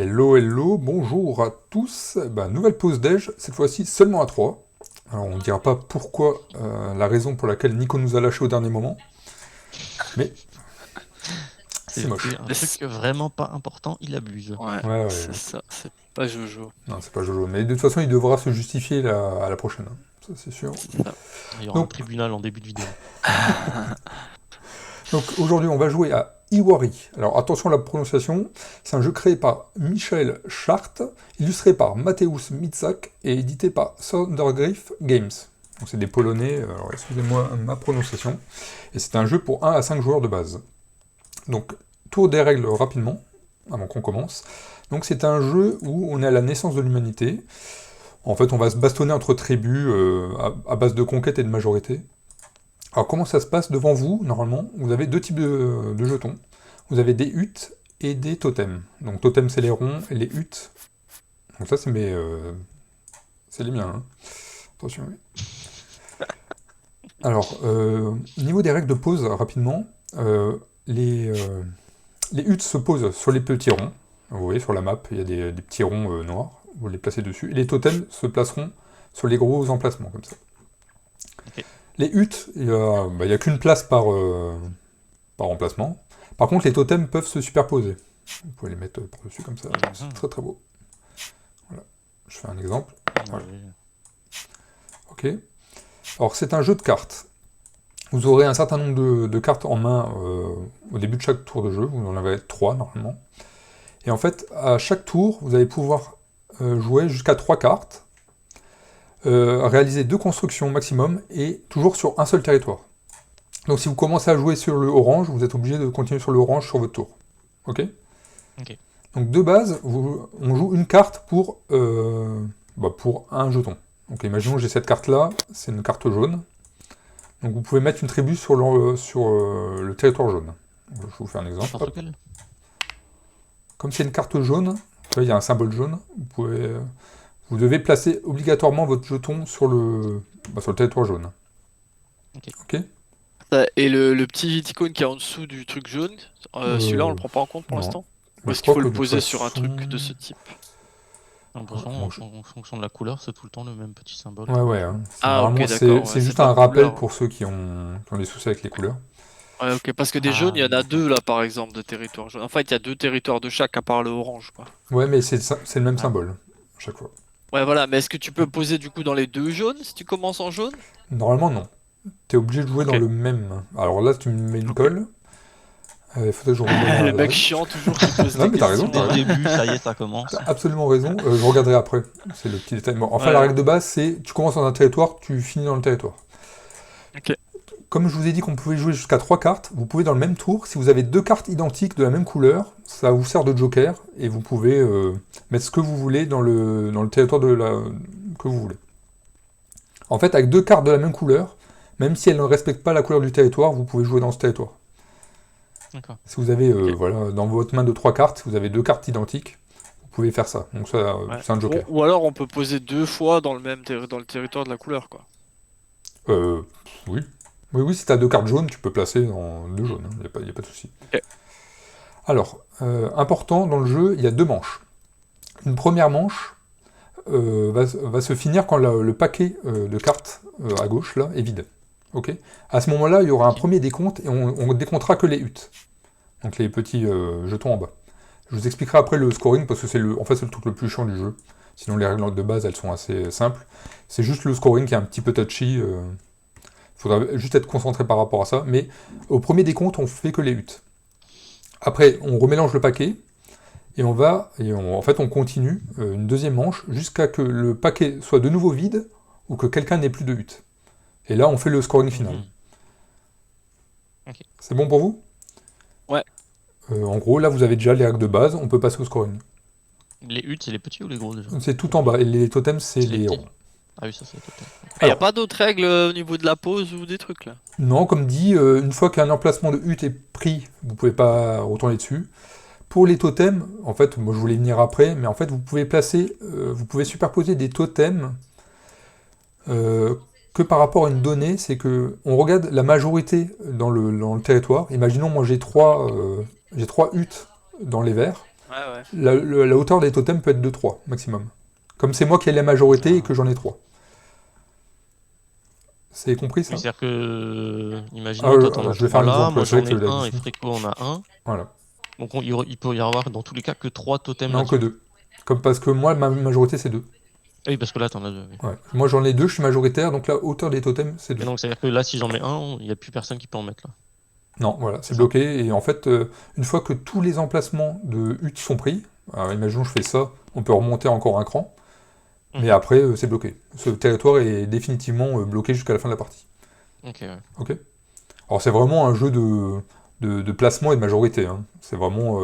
Hello, hello, bonjour à tous. Nouvelle pause déj, cette fois-ci seulement à 3. Alors on ne dira pas pourquoi, la raison pour laquelle Nico nous a lâché au dernier moment, mais c'est moche. Un truc vraiment pas important, il abuse. Ouais. C'est ça, c'est pas Jojo. Non, c'est pas Jojo, mais de toute façon il devra se justifier à la prochaine, hein. Ça c'est sûr. C'est ça. Il y aura un Donc- tribunal en début de vidéo. Donc aujourd'hui on va jouer à Iwari. Alors attention à la prononciation, c'est un jeu créé par Michael Schart, illustré par Mateusz Mitzak et édité par Thundergriff Games. Donc c'est des Polonais, alors excusez-moi ma prononciation. Et c'est un jeu pour 1 à 5 joueurs de base. Donc tour des règles rapidement, avant qu'on commence. Donc c'est un jeu où on est à la naissance de l'humanité. En fait on va se bastonner entre tribus à base de conquête et de majorité. Alors comment ça se passe devant vous, normalement? Vous avez deux types de jetons. Vous avez des huttes et des totems. Donc totems c'est les ronds et les huttes. Donc ça c'est c'est les miens, hein. Attention, oui. Alors, niveau des règles de pose, rapidement, les huttes se posent sur les petits ronds. Vous voyez sur la map, il y a des petits ronds noirs. Vous les placez dessus. Et les totems se placeront sur les gros emplacements, comme ça. Ok. Les huttes, il y a qu'une place par emplacement. Par contre, les totems peuvent se superposer. Vous pouvez les mettre par-dessus comme ça. C'est très très beau. Voilà. Je fais un exemple. Voilà. Ok. Alors, c'est un jeu de cartes. Vous aurez un certain nombre de cartes en main au début de chaque tour de jeu. Vous en avez 3 normalement. Et en fait, à chaque tour, vous allez pouvoir jouer jusqu'à 3 cartes. Réaliser 2 constructions maximum et toujours sur un seul territoire. Donc si vous commencez à jouer sur le orange, vous êtes obligé de continuer sur le orange sur votre tour. Ok. Donc de base, on joue une carte pour un jeton. Donc imaginons que j'ai cette carte-là, c'est une carte jaune. Donc vous pouvez mettre une tribu sur le territoire jaune. Donc, je vous fais un exemple. Hop. Comme c'est une carte jaune, vous voyez, il y a un symbole jaune, vous devez placer obligatoirement votre jeton sur le territoire jaune. Ok. Et le petit icône qui est en dessous du truc jaune, celui-là on le prend pas en compte pour non. l'instant? Ou est-ce qu'il faut le poser sur un truc de ce type? J'ai l'impression, en fonction de la couleur, c'est tout le temps le même petit symbole. Ouais. Hein. Ok, c'est d'accord. juste un pas rappel couleur. pour ceux qui ont des soucis avec les couleurs. Ouais, ok, parce que des jaunes, il y en a 2 là par exemple de territoires jaunes. En fait, il y a 2 territoires de chaque à part le orange, quoi. Ouais, mais c'est le même symbole, à chaque fois. Ouais, voilà, mais est-ce que tu peux poser du coup dans les 2 jaunes si tu commences en jaune? Normalement, non. T'es obligé de jouer dans le même. Alors là, tu me mets une colle. Il faudrait que je regarde. Le mec chiant toujours qui pose Non, des mais t'as raison, questions. Dès le début, ça y est, ça commence. T'as absolument raison. Je regarderai après. C'est le petit détail. Bon, enfin, la règle de base, c'est tu commences dans un territoire, tu finis dans le territoire. Ok. Comme je vous ai dit qu'on pouvait jouer jusqu'à 3 cartes, vous pouvez dans le même tour, si vous avez 2 cartes identiques de la même couleur, ça vous sert de joker, et vous pouvez mettre ce que vous voulez dans le territoire que vous voulez. En fait, avec 2 cartes de la même couleur, même si elles ne respectent pas la couleur du territoire, vous pouvez jouer dans ce territoire. D'accord. Si vous avez dans votre main de 3 cartes, si vous avez 2 cartes identiques, vous pouvez faire ça. Donc ça, c'est un joker. Ou alors on peut poser 2 fois dans le même dans le territoire de la couleur, quoi. Oui. Oui, si tu as 2 cartes jaunes, tu peux placer dans 2 jaunes, il n'y a pas de souci. Ok. Alors, important, dans le jeu, il y a 2 manches. Une première manche va se finir quand le paquet de cartes à gauche, là, est vide. Ok. À ce moment-là, il y aura un premier décompte, et on décomptera que les huttes. Donc les petits jetons en bas. Je vous expliquerai après le scoring, parce que c'est le truc le plus chiant du jeu. Sinon, les règles de base, elles sont assez simples. C'est juste le scoring qui est un petit peu touchy. Il faudra juste être concentré par rapport à ça. Mais au premier décompte, on fait que les huttes. Après, on remélange le paquet. Et on continue une deuxième manche jusqu'à que le paquet soit de nouveau vide ou que quelqu'un n'ait plus de huttes. Et là, on fait le scoring final. Ok. C'est bon pour vous? Ouais. En gros, là, vous avez déjà les règles de base. On peut passer au scoring. Les huttes, c'est les petits ou les gros déjà? C'est tout en bas. Et les totems, c'est les petits. ronds. Ah oui, ça c'est totem. Il n'y a pas d'autres règles au niveau de la pause ou des trucs là? Non, comme dit, une fois qu'un emplacement de hutte est pris, vous pouvez pas retourner dessus. Pour les totems, en fait, moi je voulais y venir après, mais en fait vous pouvez superposer des totems que par rapport à une donnée, c'est que on regarde la majorité dans le territoire. Imaginons, moi j'ai trois huttes dans les verts. Ouais. La hauteur des totems peut être de 3 maximum. Comme c'est moi qui ai la majorité et que j'en ai 3. C'est compris ça? Oui, c'est-à-dire que, imaginons, toi t'en as Je vais faire 3 un là, exemple. moi C'est vrai j'en que ai un et l'addition. Fréco en a un. Voilà. Donc il peut y avoir dans tous les cas que 3 totems Non, que là-dessus. 2. Comme parce que moi, ma majorité, c'est 2. Oui, parce que là t'en as 2. Oui. Ouais. Moi, j'en ai 2, je suis majoritaire, donc la hauteur des totems, c'est 2. Et donc c'est-à-dire que là, si j'en mets un, il n'y a plus personne qui peut en mettre là. Non, voilà, c'est C'est ça. bloqué. Et en fait, une fois que tous les emplacements de huttes sont pris, alors imaginons je fais ça, on peut remonter encore un cran, mais Mhm. après, c'est bloqué. Ce territoire est définitivement bloqué jusqu'à la fin de la partie. Ok, ouais. Ok. Alors c'est vraiment un jeu de placement et de majorité. Hein. C'est vraiment...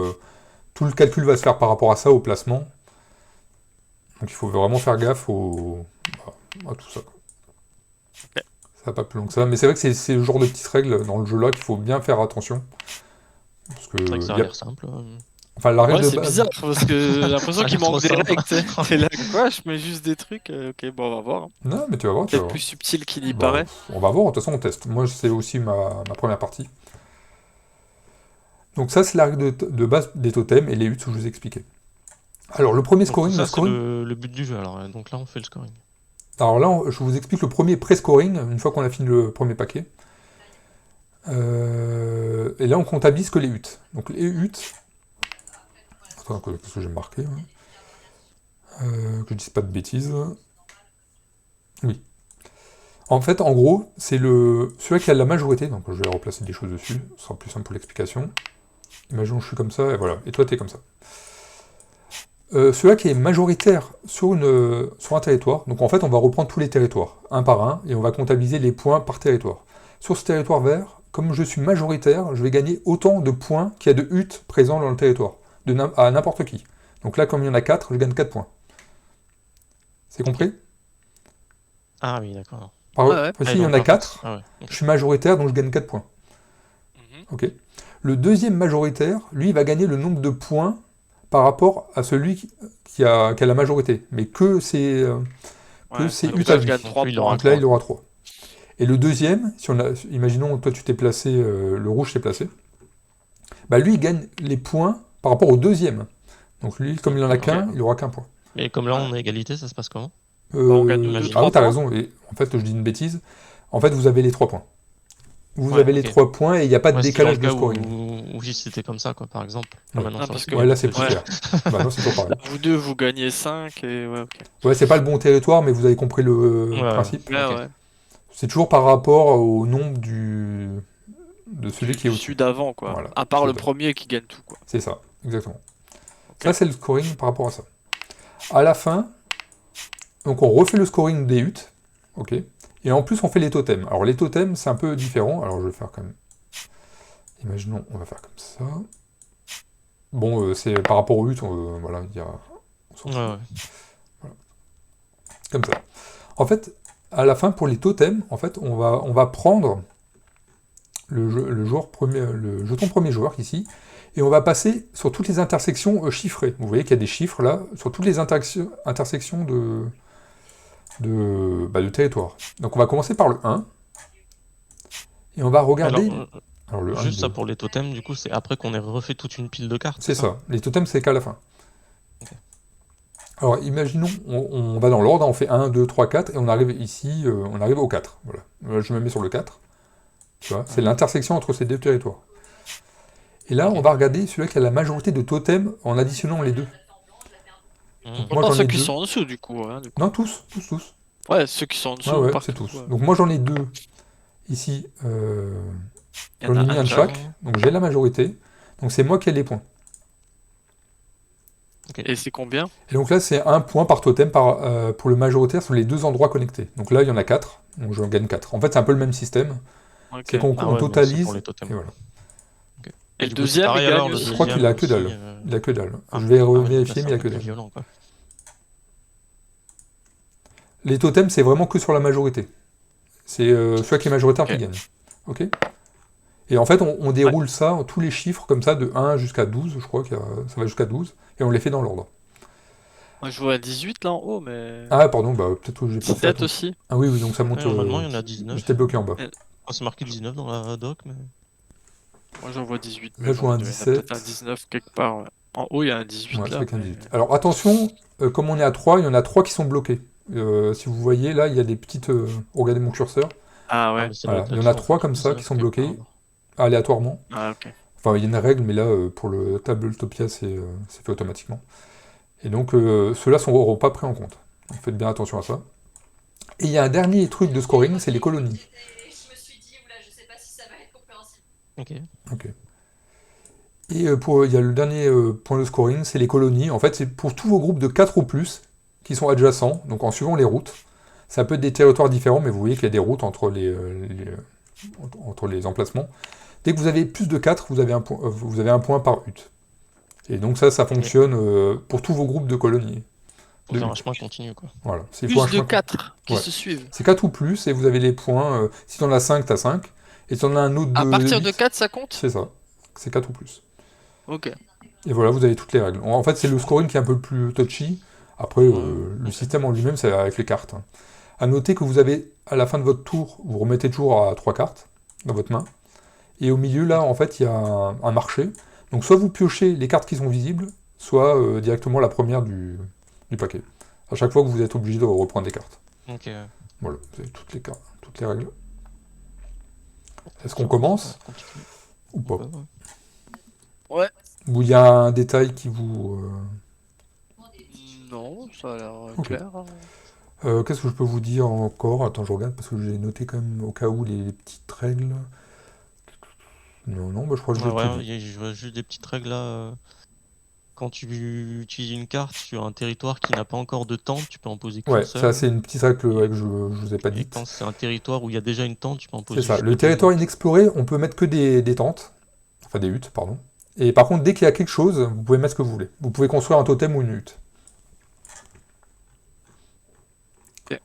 tout le calcul va se faire par rapport à ça, au placement. Donc il faut vraiment faire gaffe à tout ça. Quoi. Ok. Ça va pas plus long que ça. Mais c'est vrai que c'est le genre de petites règles dans le jeu là qu'il faut bien faire attention. Parce que C'est vrai que ça a l'air simple. enfin, la règle Ouais, de c'est base... bizarre parce que j'ai l'impression Ça a qu'il l'air manque trop des simple. règles, tu sais. T'es là, quoi, je mets juste des trucs. Ok, bon, on va voir. Non, mais tu vas voir, tu vas Peut-être voir. plus subtil qu'il y Bah, paraît. on va voir, de toute façon on teste. Moi c'est aussi ma première partie. Donc ça c'est la règle de base des totems et les huttes que je vous ai expliqué. Alors le premier Donc tout scoring, le ça, c'est scoring... le but du jeu. Alors, donc là, on fait le scoring. Alors là, je vous explique le premier pré-scoring, une fois qu'on a fini le premier paquet. Et là, on comptabilise que les huttes. Donc les huttes... Attends, qu'est-ce que j'ai marqué que je dise pas de bêtises. Oui. En fait, en gros, c'est celui qui a la majorité, donc je vais replacer des choses dessus, ce sera plus simple pour l'explication. Imaginons que je suis comme ça, et voilà. Et toi, t'es comme ça. Celui-là qui est majoritaire sur un territoire, donc en fait, on va reprendre tous les territoires, un par un, et on va comptabiliser les points par territoire. Sur ce territoire vert, comme je suis majoritaire, je vais gagner autant de points qu'il y a de huttes présents dans le territoire, à n'importe qui. Donc là, comme il y en a 4, je gagne 4 points. C'est compris? Ah oui, d'accord. Ouais. Ici, il y en a 4, Ah ouais. je suis majoritaire, donc je gagne 4 points. Mhm. Ok. Le deuxième majoritaire, lui, il va gagner le nombre de points par rapport à celui qui a la majorité, mais que c'est Ouais, donc huttes là, à je lui. gagne 3 lui, il points. aura Donc là, il 3. aura 3. Et le deuxième, imaginons, toi, tu t'es placé, le rouge s'est placé, bah lui, il gagne les points par rapport au deuxième. Donc lui, comme il en a qu'un, il aura qu'un point. Et comme là, Ouais. on est égalité, ça se passe comment? Bah, on gagne Imagine. deux, Ah oui, 3 t'as points. raison, et en fait, je dis une bêtise. En fait, vous avez les 3 points. Vous Ouais, avez les ok. 3 points et il n'y a pas de Ouais, c'était dans le décalage de cas scoring. où si c'était comme ça, quoi, par exemple. Ouais. Maintenant, Ah, ça parce c'est que- Ouais, là, c'est plus Ouais. clair. Bah non, c'est toujours pareil. Là, vous deux, vous gagnez 5 et ouais, ok. Ouais, c'est pas le bon territoire, mais vous avez compris le Ouais, principe. Ouais, ok. ouais. C'est toujours par rapport au nombre de celui qui est Du au-dessus. sud d'avant, quoi. Voilà. À part le C'est- premier qui gagne tout, quoi. C'est ça, exactement. Ok. Ça, c'est le scoring par rapport à ça. À la fin, donc on refait le scoring des huttes, ok. Et en plus, on fait les totems. Alors les totems, c'est un peu différent. Alors je vais faire quand même. Imaginons, on va faire comme ça. Bon, c'est par rapport aux huttes, voilà, on s'en fout. Ouais. Comme ça. En fait, à la fin, pour les totems, en fait, on va prendre le jeton premier joueur ici, et on va passer sur toutes les intersections chiffrées. Vous voyez qu'il y a des chiffres là, sur toutes les intersections de territoire. Donc on va commencer par le 1, et on va regarder... Alors, le 1, juste ça 2. pour les totems, du coup, c'est après qu'on ait refait toute une pile de cartes. C'est ça. Les totems, c'est qu'à la fin. Okay. Alors, imaginons, on va dans l'ordre, on fait 1, 2, 3, 4, et on arrive ici, on arrive au 4. Voilà. Je me mets sur le 4. Tu vois, c'est l'intersection entre ces deux territoires. Et là, on va regarder celui qui a la majorité de totems en additionnant les deux. Donc, moi, ceux qui sont en dessous, du coup. Non, tous. Ouais, ceux qui sont en dessous. Ah ouais, c'est tous. Donc moi, j'en ai 2 ici. J'en ai mis un de chaque. Donc j'ai la majorité. Donc c'est moi qui ai les points. Okay. Et c'est combien? Et donc là, c'est 1 point par totem pour le majoritaire sur les 2 endroits connectés. Donc là, il y en a 4. Donc je gagne 4. En fait, c'est un peu le même système. Okay. C'est qu'on totalise. Et voilà. Okay. Et le deuxième, il gagne aussi. Je crois qu'il a que dalle. Il a que dalle. Je vais revérifier, mais il a que dalle. Violent, quoi. Les totems, c'est vraiment que sur la majorité. C'est celui qui est majoritaire qui gagne. Ok. Et en fait, on déroule ça, tous les chiffres comme ça, de 1 jusqu'à 12, je crois que ça va jusqu'à 12, et on les fait dans l'ordre. Moi, je vois à 18 là en haut, mais... Ah, pardon, bah peut-être que j'ai pas fait. 17 aussi. Ah oui, donc ça monte... Normalement, il y en a 19. J'étais bloqué en bas. C'est marqué 19 dans la doc, mais... Moi, j'en vois 18. Là, je vois un 17. Peut-être un 19 quelque part, ouais. En haut, il y a un 18 Ouais, c'est là. avec un mais- 18. Alors attention, comme on est à 3, il y en a 3 qui sont bloqués. Si vous voyez, là, il y a des petites... regardez mon curseur. Ah Ah, ouais. mais ça doit Voilà, être il y en a là-dessus, en 3 fait. comme Ça ça doit qui être sont quelque part, bloqués alors. aléatoirement. Ah ok. Enfin, il y a une règle, mais là, pour le Tabletopia, c'est fait automatiquement. Et donc, ceux-là n'auront pas pris en compte. Donc, faites bien attention à ça. Et il y a un dernier truc de scoring, c'est les colonies. Ok. Ok. Et il y a le dernier point de scoring, c'est les colonies. En fait, c'est pour tous vos groupes de 4 ou plus qui sont adjacents, donc en suivant les routes. Ça peut être des territoires différents, mais vous voyez qu'il y a des routes entre les emplacements. Dès que vous avez plus de 4, vous avez un point par hutte. Et donc ça Ok. fonctionne pour tous vos groupes de colonies. Faut De faire un huttes. chemin continu, quoi. Voilà. Il faut un Plus de chemin. 4 qui Ouais. se suivent. C'est 4 ou plus, et vous avez les points. Si tu en as 5, tu as 5. Et si tu en as un autre À de partir de 8, 4, ça compte? c'est ça. C'est 4 ou plus. Ok. Et voilà, vous avez toutes les règles. En fait, c'est le scoring qui est un peu plus touchy. Après, Ouais, le ok. système en lui-même, c'est avec les cartes. À noter que vous avez, à la fin de votre tour, vous remettez toujours à 3 cartes dans votre main. Et au milieu, là, Ok. en fait, il y a un marché. Donc, soit vous piochez les cartes qui sont visibles, soit directement la première du paquet. À chaque fois que vous êtes obligé de reprendre des cartes. Ok. Voilà, vous avez toutes les cartes, toutes les règles. Est-ce qu'on Ça va commence être compliqué. ou pas? Ouais, ouais. Ouais. Ou il y a un détail qui vous... Non, ça a l'air Ok. clair. Qu'est-ce que je peux vous dire encore? Attends, je regarde parce que j'ai noté quand même au cas où les petites règles. Non, non, bah, je crois que je Ouais, l'ai tout ouais, dit. je vois juste des petites règles là. Quand tu utilises une carte sur un territoire qui n'a pas encore de tente, tu peux en poser qu'une Ouais, ça seule. c'est une petite règle Et, que je vous ai pas et dite. quand c'est un territoire où il y a déjà une tente, tu peux en C'est poser ça. jusqu'à Le deux territoire huttes. inexploré, on peut mettre que des tentes. Enfin des huttes, pardon. Et par contre, dès qu'il y a quelque chose, vous pouvez mettre ce que vous voulez. Vous pouvez construire un totem ou une hutte. Ok.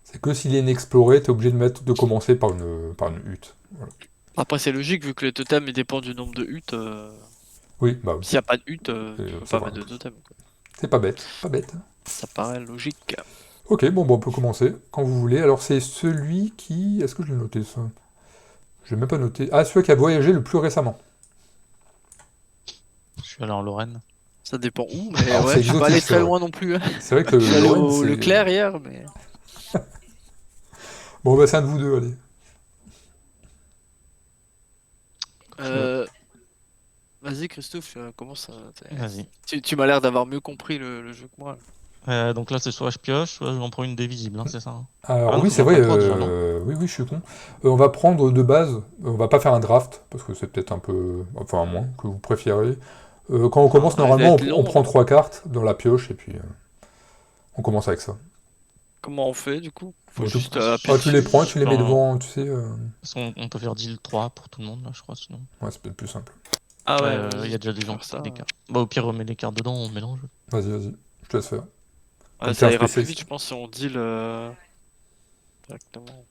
C'est que s'il est inexploré, t'es obligé de commencer par une hutte. Voilà. Après, c'est logique, vu que le totem il dépend du nombre de huttes. Oui, bah oui. S'il n'y a pas de hutte, tu peux C'est pas vrai en mettre de plus. totem, quoi. C'est pas bête, pas bête. Ça paraît logique. Ok, bon, on peut commencer quand vous voulez. Alors c'est celui qui... Est-ce que je l'ai noté ça? Je n'ai même pas noté. Ah, celui qui a voyagé le plus récemment. Je suis allé en Lorraine. Ça dépend où, mais Alors c'est ouais, je suis pas allé exotique, c'est très vrai. loin non plus, hein. C'est vrai que Je suis allé Lorraine, au c'est... Leclerc hier, mais. Bon, bah c'est un de vous deux, allez. Euh... Vas-y, Christophe, comment ça. Vas-y. Tu m'as l'air d'avoir mieux compris le jeu que moi. Donc là, c'est soit je pioche, soit j'en prends une des visibles, hein, c'est ça, hein. Alors Ah non, oui, faut que c'est j'en vrai, prenne trois déjà, non? oui, oui, je suis con. On va prendre de base, on va pas faire un draft, parce que c'est peut-être un peu... Enfin, à moins que vous préférez. Quand on commence, Ah, il va normalement, être on long, prend hein. 3 cartes dans la pioche, et puis on commence avec ça. Comment on fait du coup? Faut Bon, juste appuyer tu les dessus. prends et tu les mets devant, tu sais... Parce qu'on peut faire deal 3 pour tout le monde, là, je crois, sinon. Ouais, c'est peut-être plus simple. Ah ouais, Il y vas-y, a tu déjà peux des gens faire qui ça. mettent des cartes. Bah, au pire, on met les cartes dedans, on mélange. Vas-y, vas-y, je te laisse faire. Ouais, Comme t'es ça un ira plus vite, spécialiste. je pense, si on deal directement.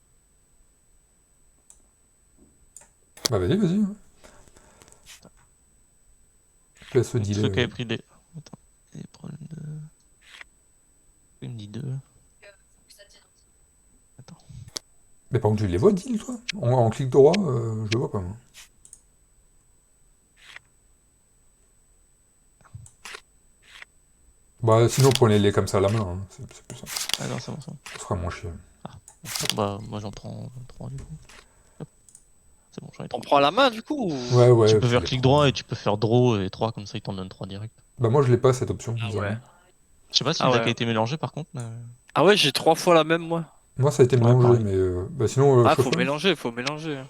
Bah vas-y, vas-y. Je te laisse le Donc, dealer. ceux qui avaient pris des. Attends, des problèmes de. Il me dit 2. Attends. Mais par contre, tu les vois, deal, toi? En clic droit, je le vois pas, moi. Bah sinon, prenez-les comme ça à la main, hein. C'est plus simple. Ah non, c'est bon, c'est bon. Ça sera moins chiant. Bah, moi j'en prends 3 du coup. Hop. C'est bon, j'en ai On 3. prend la main du coup Ouais, Tu ouais, peux tu faire les clic prends. droit et tu peux faire draw et 3, comme ça il t'en donne 3 direct. Bah moi, je l'ai pas, cette option, Ah bizarrement. ouais. Je sais pas si le Ah deck a ouais. été mélangé par contre, mais. Ah ouais, j'ai 3 fois la même moi. Moi, ça a été Ouais, mélangé, pareil. mais... bah sinon, Ah, shuffle. faut mélanger.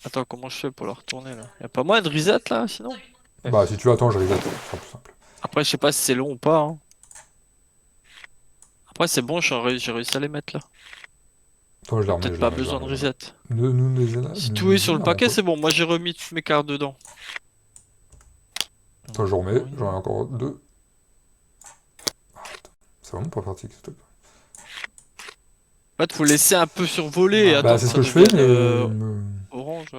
Attends, comment je fais pour la retourner là? Y'a pas moyen de reset là sinon? Bah si tu attends, je reset, ce sera plus simple. Après, je sais pas si c'est long ou pas, hein. Après, c'est bon, j'ai réussi à les mettre là. Attends, je les Y'a remets, peut-être je les pas remets, je les besoin de remets, je les remets. reset. Ne Si tout est nous sur le énervons paquet, pas. c'est bon. Moi, j'ai remis toutes mes cartes dedans. Attends, je remets, Oui. j'en ai encore 2. Ah, attends. C'est vraiment pas pratique, ce truc. En fait, faut laisser un peu survoler et Ouais. Bah attendre c'est que ce ça que je fais, devienne mais... orange.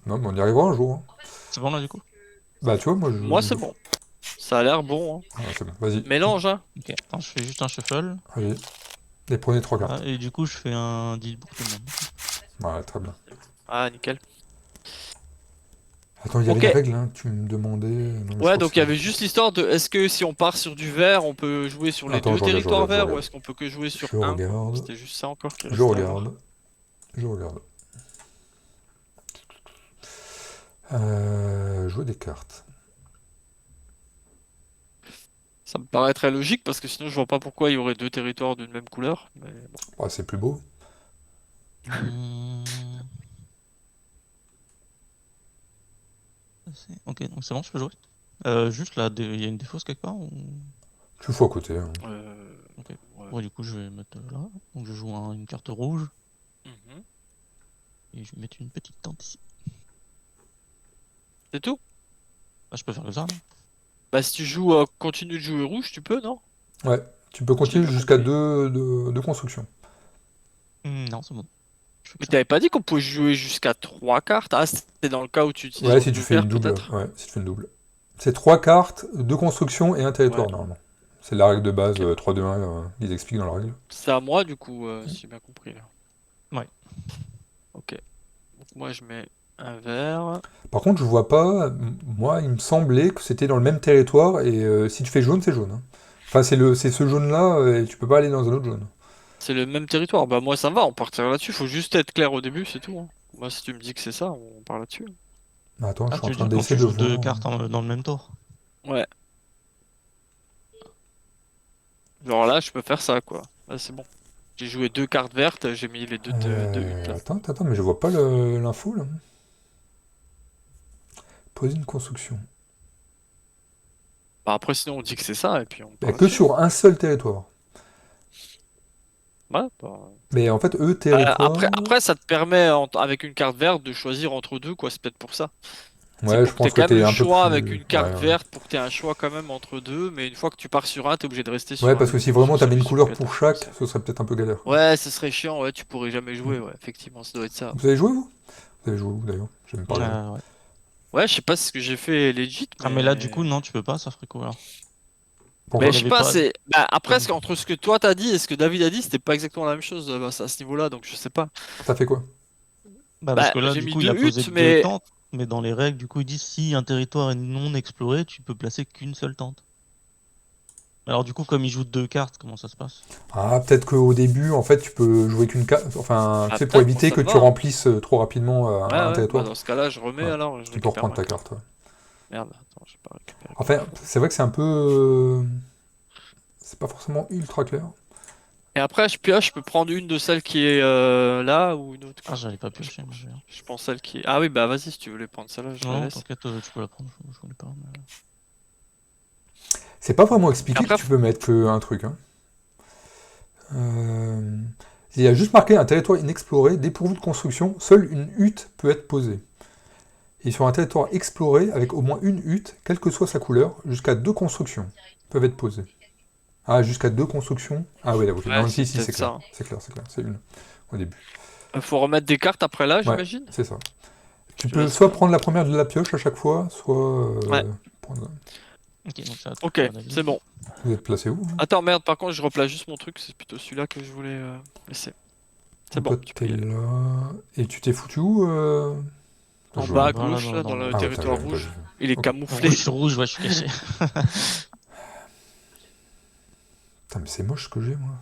Non, mais on y arrivera un jour, hein. C'est bon là du coup? Bah tu vois, moi, Moi, c'est bon. Ça a l'air bon, hein. Ah, c'est bon, vas-y. Mélange, hein. Ok, attends, je fais juste un shuffle. Allez. Et prenez 3 Ah, cartes. et du coup, je fais un deal pour tout le monde. Voilà, très bien. Ah, nickel. Attends, il y avait Ok. une règle hein, que tu me demandais. Non, mais je Ouais, crois que donc il y c'est- avait juste l'histoire de est-ce que si on part sur du vert, on peut jouer sur les Attends, deux je regarde, je territoires regarde, je verts ou regarde. est-ce qu'on peut que jouer sur Je un, quoi. regarde, C'était juste ça encore qui je restait à voir. regarde, je regarde. Jouer des cartes. Ça me paraît très logique parce que sinon je vois pas pourquoi il y aurait deux territoires d'une même couleur. Mais bon. Ouais, c'est plus beau. Hmm, Ok, donc c'est bon, je peux jouer. Juste là, il y a une défausse quelque part ou... Tu le fous à côté. Hein. Ok. Ouais. Ouais, du coup, je vais mettre là. Donc, je joue une carte rouge Mhm. et je vais mettre une petite tente ici. C'est tout? Ah, je peux faire comme ça, non? Bah si tu joues, continue de jouer rouge, tu peux, non? Ouais, tu peux J'ai continuer bien jusqu'à compris. deux constructions. Non, c'est bon. Je fais que Mais ça. t'avais pas dit qu'on pouvait jouer jusqu'à 3 cartes? Ah, c'était dans le cas où tu utilises Ouais, donc si tu deux fais une cartes double. peut-être? Ouais, si tu fais une double. C'est 3 cartes, 2 constructions et un Ouais, territoire, normalement. C'est la règle de base, ok. 3-2-1, ils expliquent dans la règle. C'est à moi du coup, si j'ai bien compris là. Ouais. Ok. Donc moi je mets un vert. Par contre, je vois pas. Moi, il me semblait que c'était dans le même territoire, et si tu fais jaune, c'est jaune. Hein. Enfin, c'est ce jaune-là, et tu peux pas aller dans un autre jaune. C'est le même territoire. Bah moi ça me va, on partira là-dessus. Faut juste être clair au début, c'est tout, hein. Moi si tu me dis que c'est ça, on part là-dessus. Mais attends, je Ah, suis en tu veux train dire quand d'essayer tu de joues deux voir. cartes dans le même tour? Ouais. Genre là je peux faire ça quoi. Là c'est bon. J'ai joué 2 cartes vertes, j'ai mis les deux huttes là. Attends, mais je vois pas l'info là. Poser une construction. Bah après sinon on dit que c'est ça et puis on Il y part a que là-dessus, hein. sur un seul territoire. Ouais, bah... Mais en fait, eux, Après, territoire. après, ça te permet, avec une carte verte, de choisir entre deux, quoi. C'est peut-être pour ça. C'est Ouais, je pour que tu aies pense que quand même t'es le un peu choix avec plus. une Ouais, carte ouais. verte, pour que tu aies un choix quand même entre deux. Mais une fois que tu pars sur un, tu es obligé de rester Ouais, sur un parce des que si deux. vraiment C'est t'avais une celui couleur qui pour être chaque, influencé. ce serait peut-être un peu galère. Quoi. Ouais, ce serait chiant, ouais, tu pourrais jamais Mm. jouer, ouais. Effectivement, ça doit être ça. Vous avez joué, vous? Vous avez joué où d'ailleurs? J'ai même pas regardé. Ouais. Ouais, je sais pas si ce que j'ai fait est legit, Ah, mais là, du coup, mais. non, tu peux pas, ça ferait quoi alors? Mais Pourquoi? je sais T'avais pas, pas. c'est. Bah, après, Comme... entre ce que toi t'as dit et ce que David a dit, c'était pas exactement la même chose à ce niveau-là, donc je sais pas. T'as fait quoi? Bah, parce Bah, que là, j'ai du mis coup, il a deux posé huttes, deux mais. tentes, mais dans les règles, du coup, il dit si un territoire est non exploré, tu peux placer qu'une seule tente. Alors, du coup, comme il joue deux cartes, comment ça se passe? Ah, peut-être qu'au début, en fait, tu peux jouer qu'une carte. Enfin, tu Ah, sais, pour peut-être, moi éviter ça que me tu va, hein. remplisses trop rapidement Ouais, un ouais, bah territoire. dans ce cas-là, je remets Ouais. alors, je Tu peux récupère reprendre ma ta carte. carte. Ouais. Merde, attends, j'ai pas récupéré comme il Enfin, faut. c'est vrai que c'est un peu. C'est pas forcément ultra clair. Et après, je pioche, je peux prendre une de celles qui est là ou une autre, Ah, quoi. j'avais pas Je, pioché, moi, j'ai rien. je pense celle qui est. Ah oui, bah vas-y, si tu voulais prendre celle-là, je Non, la non, laisse. t'inquiète, tu peux la prendre, je connais pas. C'est pas vraiment expliqué que Après, tu peux mettre qu'un truc. Hein. Euh, Il y a juste marqué un territoire inexploré, dépourvu de construction, seule une hutte peut être posée. Et sur un territoire exploré, avec au moins une hutte, quelle que soit sa couleur, jusqu'à 2 constructions peuvent être posées. Ah, jusqu'à 2 constructions. Ah oui, là, ok. ouais, Non, c'est si, peut-être c'est clair. ça, hein. C'est clair, c'est une au début. Faut remettre des cartes après là, Ouais, j'imagine? c'est ça. Tu Je te peux laisse soit faire. prendre la première de la pioche à chaque fois, soit Ouais, prendre... Ok, donc ça va ok, à David. c'est bon. Vous êtes placé où? Hein. Attends, merde, par contre, je replace juste mon truc, c'est plutôt celui-là que je voulais laisser. C'est Donc bon, toi, tu peux t'es y aller. là... Et tu t'es foutu où En jaune. bas Hein. à Bah, là, gauche, là, dans le dans... Ah ouais, putain, j'avais territoire même pas vu. rouge. Il est Ok. camouflé. Rouge sur rouge, ouais, je suis caché. Putain, mais c'est moche ce que j'ai, moi.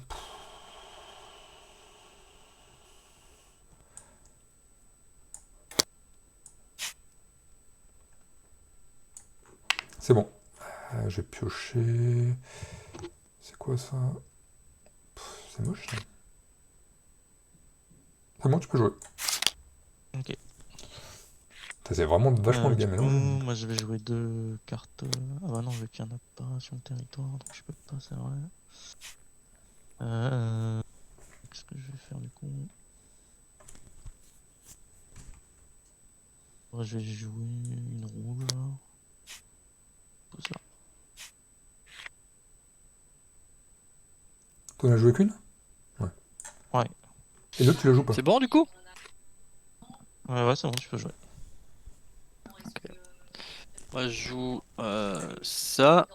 C'est bon. Je vais piocher... C'est quoi ça? C'est moche, ça. C'est bon, tu peux jouer. Ok. C'est vraiment vachement Du bien coup, mélangé. moi je vais jouer deux cartes. Ah bah non, vu qu'il n'y en a pas sur le territoire, donc je peux pas, c'est vrai. Qu'est-ce que je vais faire du coup? Ouais, je vais jouer une rouge là. Tout ça. T'en as joué qu'une? Ouais. Ouais. Et l'autre, tu la joues pas? C'est bon, du coup? Ouais, c'est bon, tu peux jouer. Moi, je joue ça.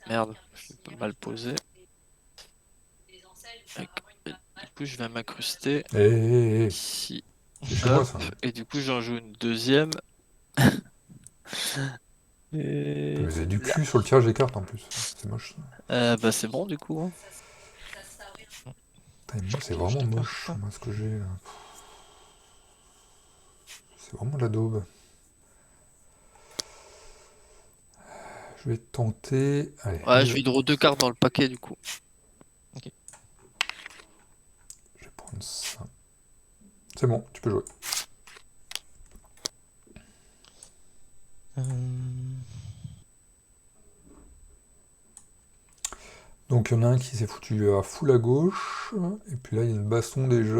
Merde, je l'ai pas mal posé. Du coup, je vais m'incruster Hé, ici. c'est chez moi, Hop. ça. Et du coup, j'en joue une deuxième. Et Mais c'est du là. cul sur le tirage des cartes en plus. C'est moche ça. Bah c'est bon du coup, hein. Putain, moi c'est Pioche vraiment tes moche, cartes. moi ce que j'ai là. C'est vraiment de la daube. Je vais tenter. Allez, Ouais, je vais draw 2 cartes dans le paquet du coup. je vais prendre ça. C'est bon, tu peux jouer. Euh, Donc il y en a un qui s'est foutu à full à gauche, et puis là il y a une baston déjà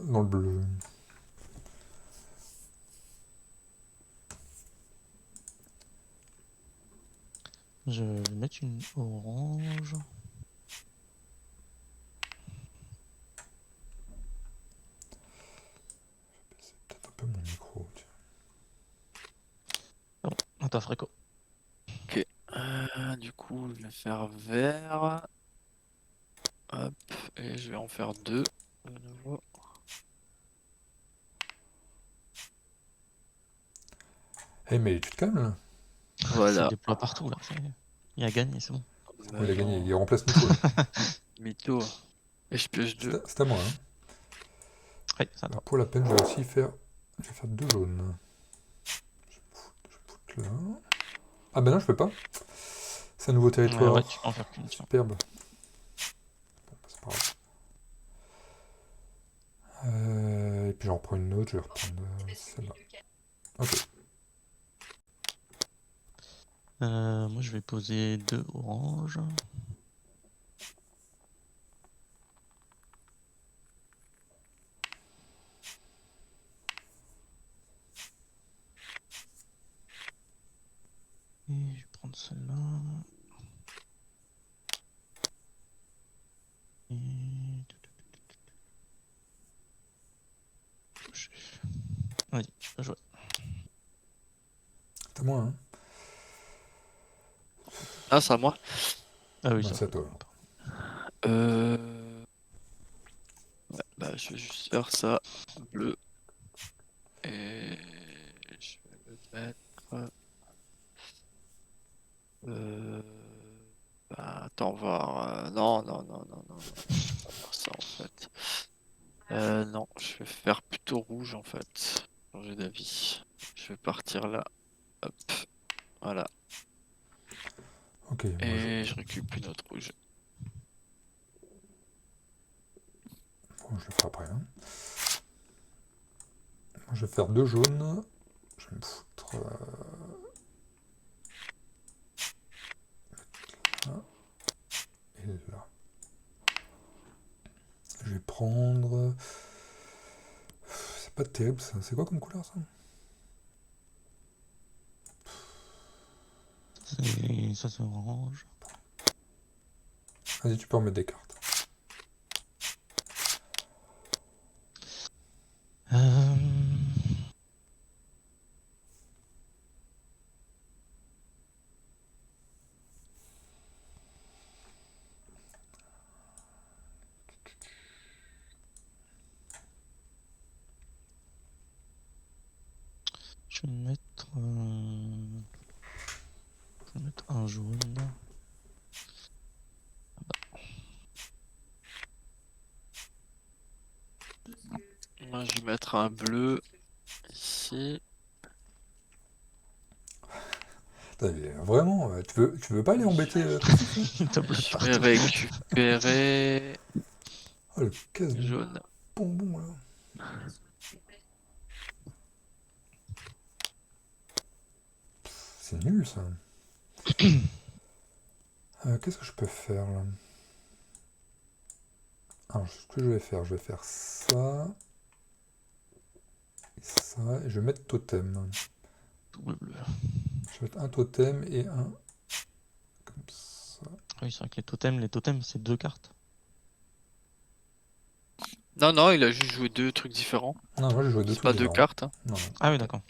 dans le bleu. Je vais mettre une orange. C'est peut-être un peu mon micro. Tiens. Bon, on t'a fréco. Ok. Du coup, je vais faire vert. Hop. Et je vais en faire 2 de nouveau. Eh mais tu te calmes là. Ça Voilà. déploie partout là. Il a gagné, c'est bon. C'est bon, Bah il a gagné, non, il remplace Miko là. mytho. Et je pioche 2. C'est à moi. Hein. Ouais, c'est à Bah, toi. pour la peine, je vais aussi faire. Je vais faire 2 jaunes. Je vais foutre là. Ah bah non, je peux pas. C'est un nouveau territoire. Ouais, tu peux en faire qu'une, tiens. Superbe. Bon, bah, c'est pas grave. Et puis j'en reprends une autre, je vais reprendre celle-là. Ok. Moi, je vais poser 2 oranges. Et je vais prendre celle-là. Et... Vas-y, tu peux jouer. C'est à moi, hein. Ah, c'est à moi. Ah oui, Bah, ça c'est à va. toi. Ouais, bah, je vais juste faire ça. Bleu. Et je vais le mettre. Euh... Bah, attends voir. Non, non, non, non, non, non. Je vais pas faire ça en fait. Non, je vais faire plutôt rouge en fait. Changer d'avis. Je vais partir là. Hop. Voilà. Ok, moi Et je récupère une autre rouge. bon, je le ferai après. Hein. Moi, je vais faire 2 jaunes. Je vais me foutre là et là. Je vais prendre. C'est pas terrible ça. C'est quoi comme couleur ça? Ça, c'est orange. Vas-y, tu peux remettre des cartes. Euh... Je vais mettre... Je vais mettre un jaune. Moi, je vais mettre un bleu ici. Putain, mais vraiment, tu veux pas aller embêter Christophe là? Il te bleu Je vais partout. récupérer Oh, le casse jaune. bonbon là. C'est nul ça. Qu'est-ce que je peux faire là? Alors, ce que je vais faire ça. Et ça, et je vais mettre totem. Double bleu. Je vais mettre un totem et un. Comme ça. Oui, c'est vrai que les totems, c'est 2 cartes. Non, non, il a juste joué 2 trucs différents. Non, moi j'ai joué 2 C'est trucs pas deux différents. cartes. Hein. Non, non. Ah oui, d'accord.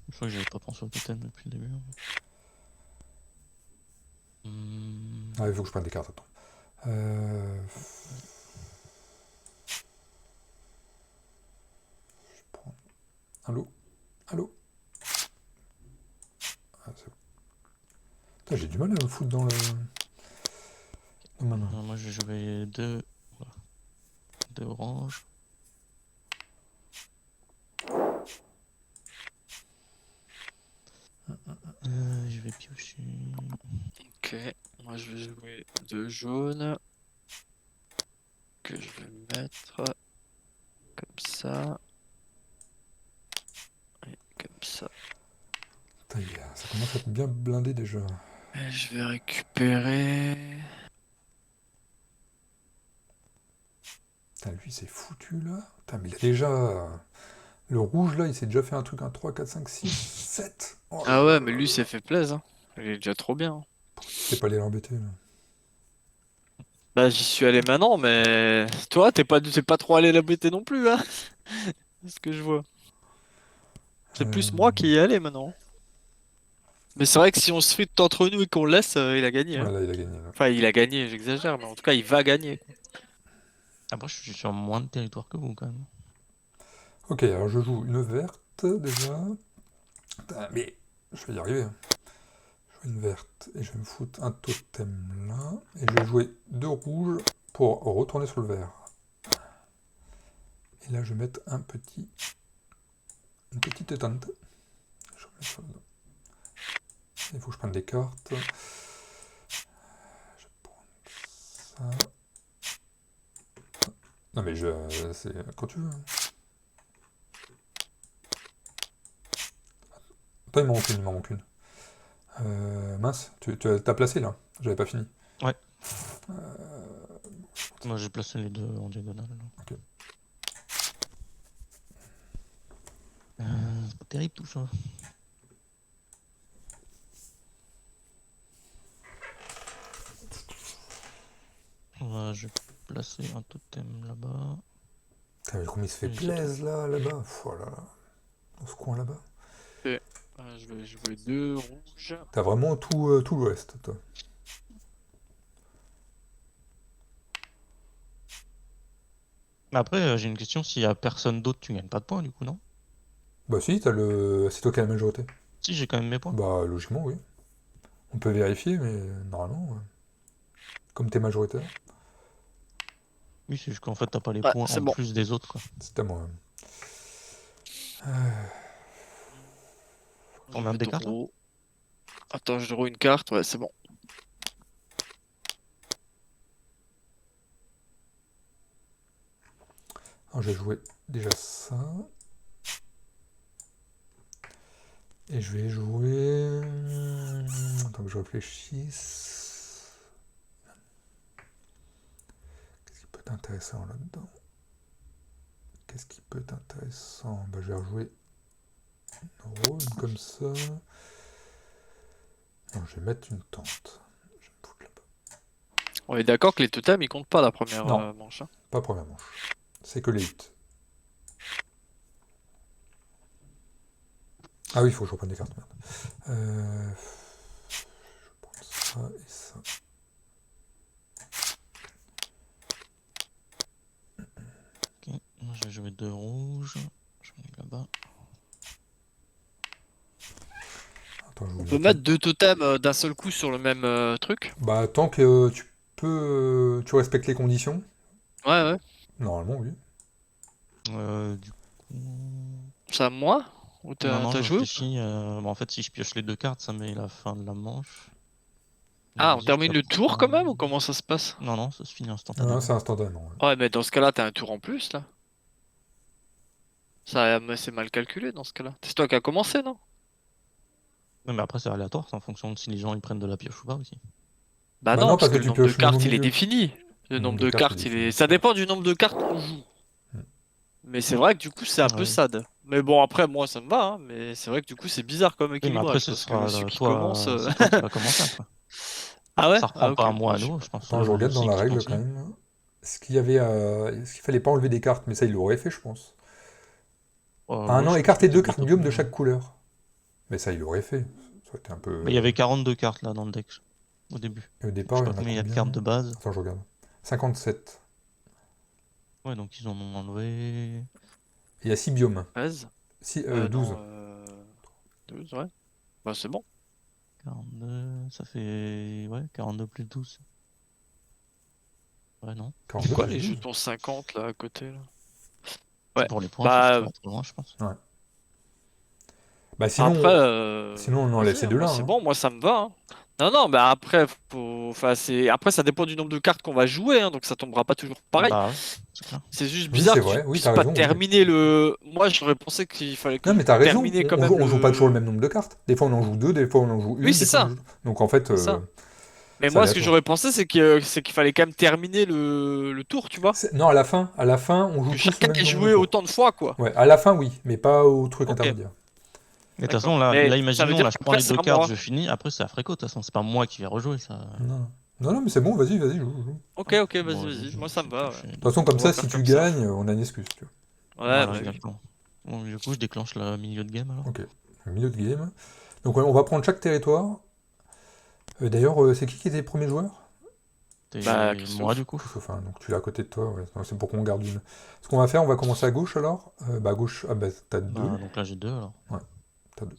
Je crois que j'avais pas pensé au totem depuis le début. Ah, il faut que je prenne des cartes, attends. Je prends. Allô? Allô? Ah, Putain, j'ai du mal à me foutre dans le... dans ma main. Moi je vais jouer deux oranges. Je vais piocher. Ok, moi je vais jouer 2 jaunes. Que je vais mettre comme ça. Et comme ça. Putain, ça commence à être bien blindé déjà. Et je vais récupérer. Putain, lui, c'est foutu là. Putain, mais il a déjà... Le rouge là, il s'est déjà fait un truc, un 3, 4, 5, 6, 7. Oh là Ah ouais, là mais là lui là. ça fait plaisir. Hein. Il est déjà trop bien. T'es pas allé l'embêter là. Bah j'y suis allé maintenant, mais toi t'es pas trop allé l'embêter non plus, hein. C'est ce que je vois. C'est Euh, plus moi qui y allé maintenant. Mais c'est vrai que si on se frite entre nous et qu'on le laisse, il a gagné. Ouais, Hein. là, il a gagné là. Enfin, il a gagné, j'exagère, mais en tout cas, il va gagner. Après je suis sur moins de territoire que vous quand même. Ok, alors je joue une verte déjà. Putain, mais je vais y arriver. Hein. Je joue une verte et je vais me foutre un totem là. Et je vais jouer 2 rouges pour retourner sur le vert. Et là, je vais mettre une petite éteinte. Je remets ça dedans. Il faut que je prenne des cartes. Je vais prendre ça. Non mais c'est quand tu veux. Hein. Attends, il m'en manque une, il m'en manque une. Mince, t'as placé là. J'avais pas fini. Ouais. Euh, Moi j'ai placé les deux en diagonale. Là. Ok. C'est pas terrible tout ça. Je vais placer un totem là-bas. Putain, mais comme il se fait Oui, plaisir là-bas. Oh là là. Dans ce coin là-bas. Et, je vais jouer 2 rouges. T'as vraiment tout l'ouest, toi. Mais après j'ai une question, s'il y a personne d'autre tu gagnes pas de points du coup non? Bah si, c'est toi qui as la majorité. Si j'ai quand même mes points. Bah logiquement, oui. On peut vérifier, mais normalement, comme t'es majoritaire, Oui c'est juste qu'en fait t'as pas les Ouais, points c'est en bon. plus des autres quoi. c'est à moi. Combien de cartes là? Attends, je roule une carte, ouais, c'est bon. Alors je vais jouer déjà ça. Et je vais jouer... Attends que je réfléchisse. Qu'est-ce qui peut être intéressant là-dedans? Qu'est-ce qui peut être intéressant? Bah, je vais rejouer une rose comme ça. Non, je vais mettre une tente. Je vais me foutre là-bas. On est d'accord que les totems ils comptent pas la première Non. manche. Hein. Pas première manche. C'est que les hits. Ah oui, il faut que je reprenne des cartes, merde. Je vais prendre ça et ça. Ok, moi je vais jouer 2 rouges. Je mets là-bas. Attends, je vous On mets peut mettre 2 totems d'un seul coup sur le même truc? Bah, tant que tu respectes les conditions, Ouais, ouais. normalement, oui. Du coup... C'est à moi? Ou Non, non, t'as je joué ou pas? réfléchis. En fait, si je pioche les deux cartes, ça met la fin de la manche. Ah, on Vas-y, je termine le tape tour 3. quand même ou comment ça se passe? Non, non, ça se finit Non, instantanément. c'est instantanément. Ouais. Ouais, mais dans ce cas-là, t'as un tour en plus là. Ça, c'est mal calculé dans ce cas-là. C'est toi qui as commencé, non? Non, mais après, c'est aléatoire, c'est en fonction de si les gens ils prennent de la pioche ou pas aussi. Bah Bah non, non, parce parce que que le tu nombre de pioches même au cartes, il est milieu. défini. Le Le nombre de cartes, est il est... défini. Ça dépend du nombre de cartes qu'on joue. Mm. Mais c'est vrai que du coup, c'est un peu Ouais. sad. Mais bon, après, moi, ça me va. Hein. Mais c'est vrai que du coup, c'est bizarre comme Oui, mais après, équilibrage. ce Parce que sera celui qui commence... toi, c'est toi qui va commencer après. Ah ouais? Ça Ah reprend pas ok. un mois Moi, à je sais nouveau, pas. je pense, Attends, je le regarde dans la cycle règle quand continue. même. Est-ce qu'il fallait pas enlever des cartes? Mais ça, il l'aurait fait, je pense. Ah Ouais, non, je pense que écarter t'es 2 cartes biomes de bloqué. chaque couleur. Mais ça, il l'aurait fait. Ça aurait été un peu... Mais il y avait 42 cartes là dans le deck au début. Et au Je départ, sais il y pas en a combien il y a de combien? cartes de base. Attends, je regarde. 57. Ouais, donc ils en ont enlevé. Et il y a 6 biomes. 13? 12. Non. 12, ouais. Bah c'est bon. 42, ça fait... Ouais, 42 plus 12. Ouais, non. 42 C'est quoi plus les 12. jetons 50 là à côté là? C'est Ouais. pour les points, Bah, ça va trop loin, je pense. Bah sinon, après, sinon on enlève vas-y, ces hein, deux-là. moi c'est Hein. bon, moi ça me va. Hein. Non, non, bah après, après ça dépend du nombre de cartes qu'on va jouer, hein, donc ça tombera pas toujours pareil. Bah ouais, c'est clair. C'est juste Oui, bizarre c'est que tu vrai. Oui, puisses t'as pas raison. Oui. terminer le. Moi j'aurais pensé qu'il fallait que Non, mais je t'as raison. terminer quand On, même on joue pas toujours le le. même nombre de cartes. Des fois on en joue deux, des fois on en joue Oui, une, c'est des fois on en ça, joue... Donc en fait, c'est ça. Mais c'est moi ce que aléatoire. j'aurais pensé c'est qu'il fallait quand même terminer le tour, tu vois. Non, à la fin, on joue Que tous le chacun même ait nombre de joué tours. autant de fois, quoi. Ouais, à la fin, oui, mais pas au truc Ok, intermédiaire. Mais de toute d'accord. façon, là, Mais ça veut imaginons, dire là, je prends qu'après les c'est deux à cartes, moi. je finis. Après, c'est à Fréco, de toute façon, c'est pas moi qui vais rejouer ça. Non, non, non, mais c'est bon, vas-y, vas-y, joue, joue. Ok, ok, vas-y, Bon, vas-y. Moi je ça vais me va. Ouais. piocher. De toute façon, comme On va ça, faire si tu comme ça. gagnes, on a une excuse, tu vois. Ouais, Voilà, bah oui. exactement. Bon, du coup, je déclenche le milieu de game alors. Ok, au milieu de game. Donc on va prendre chaque territoire. D'ailleurs, c'est qui était le premier joueur? Bah, C'est moi, Christophe. du coup. Christophe, hein, donc tu l'as à côté de toi, ouais. Donc, c'est pour qu'on garde une. Ce qu'on va faire, on va commencer à gauche alors. Bah à gauche, ah bah t'as deux. Bah, donc là, j'ai 2 alors. Ouais, t'as deux.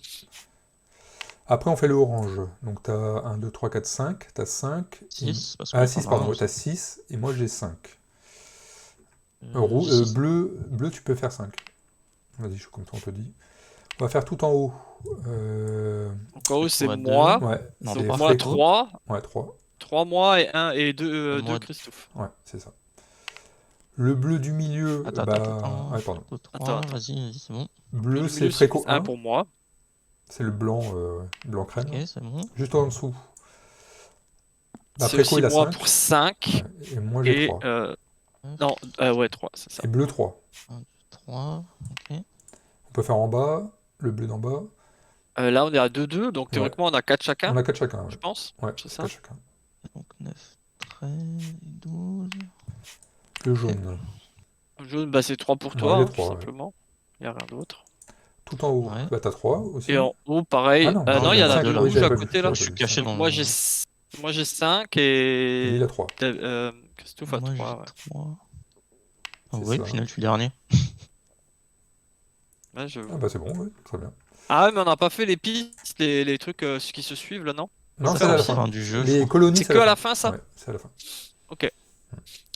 Après, on fait le orange. Donc t'as 1, 2, 3, 4, 5. T'as 5. 6, parce qu'on Ah, est 6, pas mal pardon, ouais, t'as aussi. 6 et moi j'ai 5. J'ai 6. Bleu, tu peux faire 5. Vas-y, je suis comme toi, on te dit. On va faire tout en haut. Donc en haut c'est Fréco à 2. moi. Ouais, Non, Donc c'est pas moi Fréco. Fréco. 3. Ouais, 3. 3 mois et 1 et 2 Et moi... Christophe. Ouais, c'est ça. Le bleu du milieu, Attends. ouais, pardon. Fréco 3, Attends, attends. vas-y, c'est bon. Bleu Bleu, du c'est milieu c'est Fréco 1 1. pour moi. C'est le blanc, blanc crème. Ok, c'est bon. Juste en dessous. Bah, C'est Fréco, aussi il a moi 5. pour 5. Ouais, et moi, j'ai Et 3. non, ouais, 3, c'est ça. Et bleu, 3. 1, 2, 3. Ok. On peut faire en bas, le bleu d'en bas. Là on est à 2-2, donc Ouais. théoriquement on a 4 chacun, On a 4 chacun, je ouais. pense. Ouais, C'est c'est ça. 4 chacun. Donc 9, 13, 12. Le jaune. Le jaune, bah c'est 3 pour Ouais, toi, j'ai tout 3, ouais. simplement. Il n'y a rien d'autre. Tout en haut. Ouais. Bah, t'as 3 aussi. Et en haut, Ah pareil. non, Non, Non, il il y y en en a a deux 2 là. rouges j'avais à pas vu. côté là. Je suis caché dans Moi le... j'ai 5 Et lui, et il a 3. Christophe a Moi, 3. j'ai Ouais. 3. Ah C'est oui, ça. au final, je suis dernier. Ouais, je... Ah bah c'est bon, ouais, très bien. Ah ouais, mais on n'a pas fait les pistes, les trucs qui se suivent là, non? Faut Non, le c'est faire à la aussi? fin. Du jeu, je Les crois. colonies, C'est c'est que à à la la fin. fin ça? Ouais, c'est à la fin. Ok.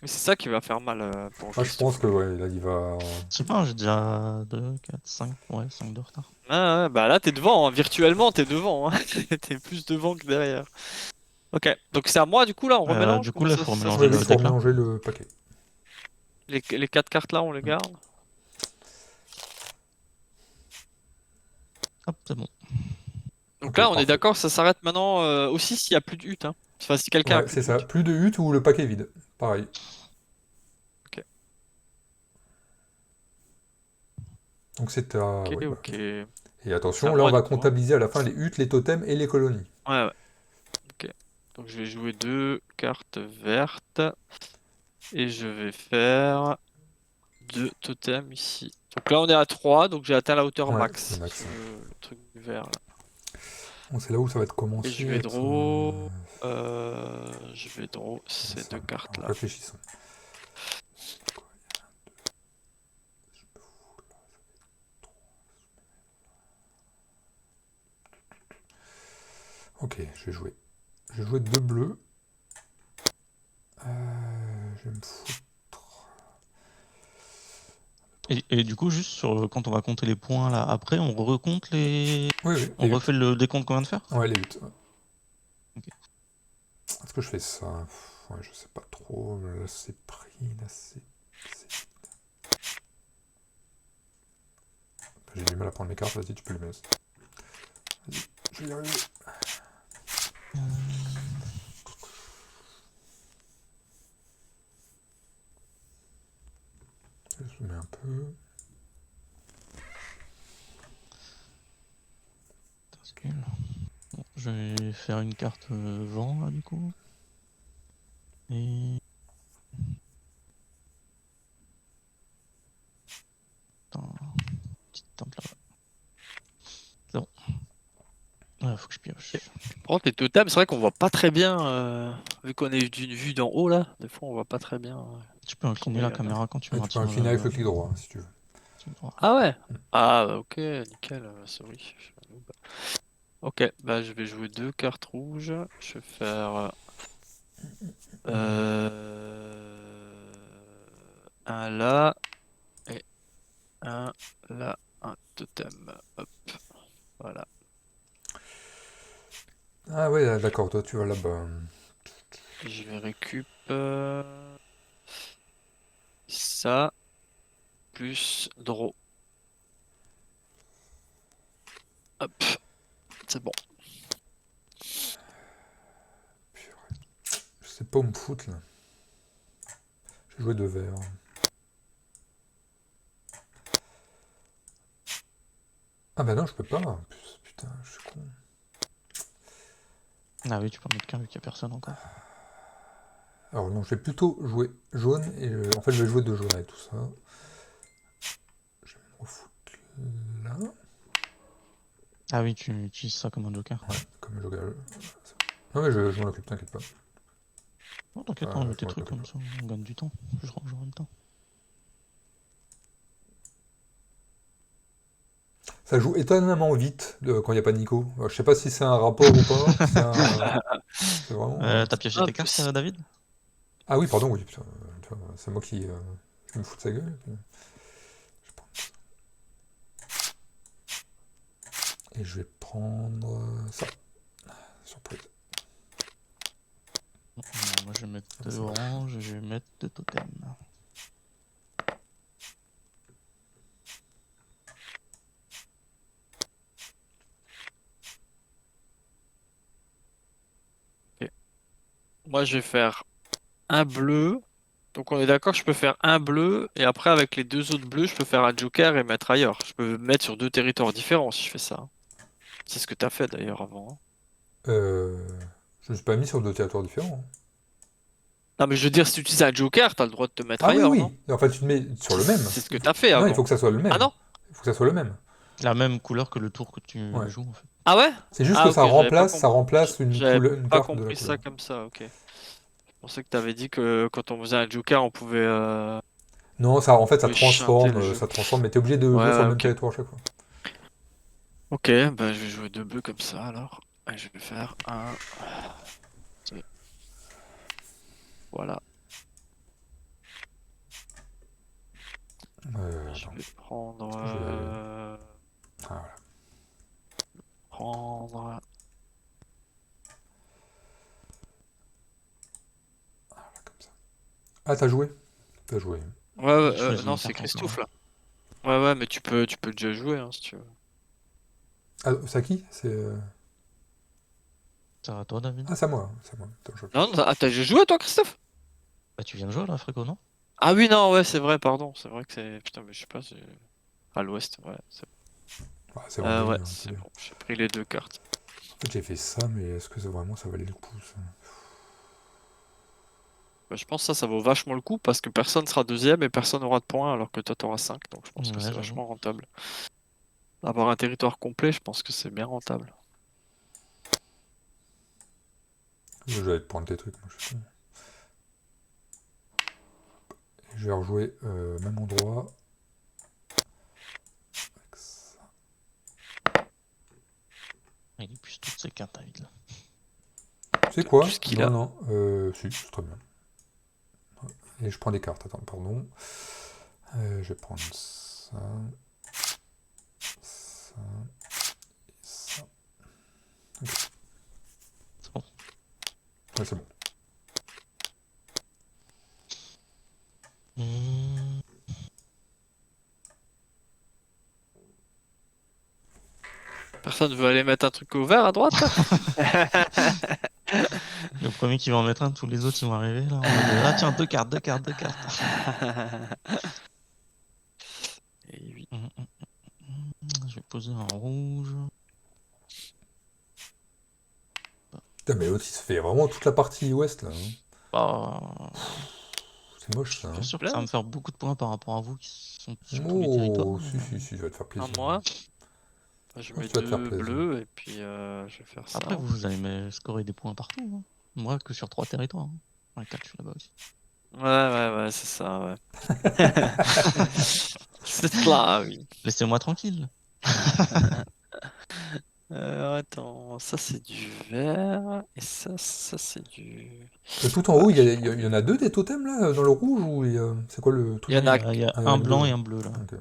Mais c'est ça qui va faire mal pour Ah, je pense Christophe. que ouais, là, il va. Je sais pas, j'ai déjà 2, 4, 5. Ouais, 5 de retard. Ah ouais, bah là t'es devant, hein. Virtuellement t'es devant, hein. T'es plus devant que derrière. Ok, donc c'est à moi du coup là, on remélange? Du coup, Comment là, il ça, faut ça se remélanger Ouais, oui, le il passe? faut deck là. mélanger le paquet. Les 4 cartes là, on les garde? Hop, c'est bon. Donc Ok, là, on est parfait. d'accord, ça s'arrête maintenant aussi s'il n'y a plus de hutte, hein. Enfin, si quelqu'un a Ouais, plus c'est de ça. hutte. Plus de hutte ou le paquet est vide. Pareil. Ok, Donc c'est à. ok, Ouais, bah, ok. et C'est attention, à là, on moi va du coup, hein. comptabiliser à la fin les huttes, les totems et les colonies. Ouais, ouais. Ok. Donc je vais jouer 2 cartes vertes. Et je vais faire 2 totems ici. Donc là, on est à 3, donc j'ai atteint la hauteur Ouais, max. c'est le max. Sur le truc vert là. Bon, c'est là où ça va être Et commencé. je à vais être, draw. Je vais draw c'est ces ça. 2 cartes là. Réfléchissons. Ok, je vais jouer. Je vais jouer 2 bleus. Je vais me foutre. Et du coup, juste sur quand on va compter les points là, après, on recompte les. Oui, oui, On les refait huttes. le décompte qu'on vient de faire? Ouais, les huttes. Ouais. Ok. Est-ce que je fais ça? Ouais, je sais pas trop. Là, c'est pris. Là, c'est. J'ai du mal à prendre mes cartes. Vas-y, tu peux les mettre. Vas-y, je vais y arriver. Je mets un peu. Bon, je vais faire une carte vent là du coup. Et. Attends, petite tente là. C'est bon. Ouais, faut que je pioche. Par contre, les totems, c'est vrai qu'on voit pas très bien. Vu qu'on est d'une vue d'en haut là, des fois on voit pas très bien. Tu peux incliner la caméra quand tu Ouais, tu peux incliner avec le clic droit, hein, si tu veux. clic droit. Ah ouais? Ah, bah, ok, nickel, souris. Je suis un noob. Ok, bah je vais jouer 2 cartes rouges. Je vais faire un là et un là, un totem. Hop, voilà. Ah ouais, d'accord, toi tu vas là-bas. Et je vais récup ça plus draw. Hop, c'est bon. Je sais pas où me foutre là. J'ai joué 2 verts. Ah bah non, je peux pas. Putain, je suis con. Ah oui, tu peux en mettre qu'un vu qu'il y a personne encore. Alors non, je vais plutôt jouer jaune et en fait je vais jouer 2 jaunes avec tout ça. Je vais me refoutre là. Ah oui, tu utilises ça comme un joker. Ouais, comme je regarde. Non mais je m'en occupe, t'inquiète pas. Non, t'inquiète, Ouais, on met je tes m'en trucs occupe comme ça, on gagne du temps. Je range en même temps. Ça joue étonnamment vite quand il n'y a pas de Nico. Je sais pas si c'est un rapport ou pas. C'est vraiment. T'as piégé Ah, tes cartes, plus. David? Ah oui, pardon, oui, putain. C'est moi qui. Je me fous de sa gueule. Je prends- Et je vais prendre ça. Surprise. Moi je vais mettre Ah, de c'est moche. orange et je vais mettre de totem. Ok. Moi, je vais faire un bleu. Donc, on est d'accord, je peux faire un bleu et après, avec les 2 autres bleus, je peux faire un joker et mettre ailleurs. Je peux mettre sur 2 territoires différents si je fais ça. C'est ce que t'as fait d'ailleurs avant, hein. Euh, je me suis pas mis sur 2 territoires différents. Non, mais je veux dire, si tu utilises un joker, t'as le droit de te mettre Ah oui, ailleurs, non? oui. Et en fait, tu te mets sur C'est le même. c'est ce que t'as fait Non, il faut avant. que ça soit le Ah même. non? Il faut que ça soit le même. La même couleur que le tour que tu Ouais. joues en fait. Ah ouais? C'est juste Ah que ok, j'avais pas ça compris. remplace une Pas carte de la compris ça couleur. comme ça, ok. Je pensais que t'avais dit que quand on faisait un joker, on pouvait, Non, ça, en fait, chanter le jeu. ça transforme, mais t'es obligé de Ouais, jouer sur ouais, le même ok. territoire à chaque fois. Ok, bah je vais jouer 2 bleus comme ça alors. Et je vais faire un. Ok, voilà. Je Attends, vais prendre. je vais... Ah, voilà. Prendre. Voilà, comme ça. Ah, t'as joué? T'as joué. Ouais, ouais, J'ai choisi non, une c'est carte encore. Christophe là. Ouais, ouais, mais tu peux déjà jouer hein, si tu veux. Ah, c'est à qui? C'est... C'est à toi, David? Ah, c'est à moi. C'est à moi. Attends, je Non, réfléchis. ah, t'as déjà joué toi, Christophe? Bah tu viens de jouer là, Fréco, non? Ah oui, non, ouais, c'est vrai, pardon. C'est vrai que c'est. Putain, mais je sais pas, c'est. À l'ouest, ouais. Ah, c'est bon, on a Ouais, eu, hein, c'est c'est bien. bon, j'ai pris les 2 cartes. En fait, j'ai fait ça, mais est-ce que vraiment ça valait le coup, ça? Bah, je pense que ça vaut vachement le coup parce que personne sera deuxième et personne n'aura de points alors que toi t'auras 5. Donc je pense que Ouais, c'est j'avoue. vachement rentable. Avoir un territoire complet, je pense que c'est bien rentable. Je vais te prendre tes trucs, moi, je suis con. Et je vais rejouer même endroit. Avec ça. Il épuise toutes ses cartes, David là. C'est quoi? Plus qu'il Non, a. non. Si, c'est très bien. Et je prends des cartes. Attends, pardon. Je vais prendre ça. Ça. Et ça. Ok. C'est bon. Ouais, c'est bon. Mmh. Personne veut aller mettre un truc au vert à droite? Le premier qui va en mettre un, tous les autres ils vont arriver là. En mode, ah tiens, deux cartes, deux cartes, deux cartes. Et oui. Je vais poser un rouge. Putain, mais l'autre, il se fait vraiment toute la partie ouest, là. Hein. Bah, C'est moche, je ça. suis pas Hein. sûr que ça va me faire beaucoup de points par rapport à vous qui sont sur tous les Oh, territoires. si, ça va te faire À plaisir. moi, je Je pense mets que tu vas te faire 2 plaisir. bleus et puis je vais faire ça. Après, vous allez me scorer des points partout. Hein. Moi, que sur 3 territoires. Hein. Ouais, 4, je suis là-bas aussi. Ouais, c'est ça, ouais. C'est cela, oui. Laissez-moi tranquille. Attends, ça c'est du vert et ça c'est du. Tout en Ah, haut, je sais il plus. y en a deux des totems là, dans le rouge ou c'est quoi le Il truc y Non, en qui... a, il y a Ah, il y en un a que deux, blanc ouais. et un bleu là. Ok,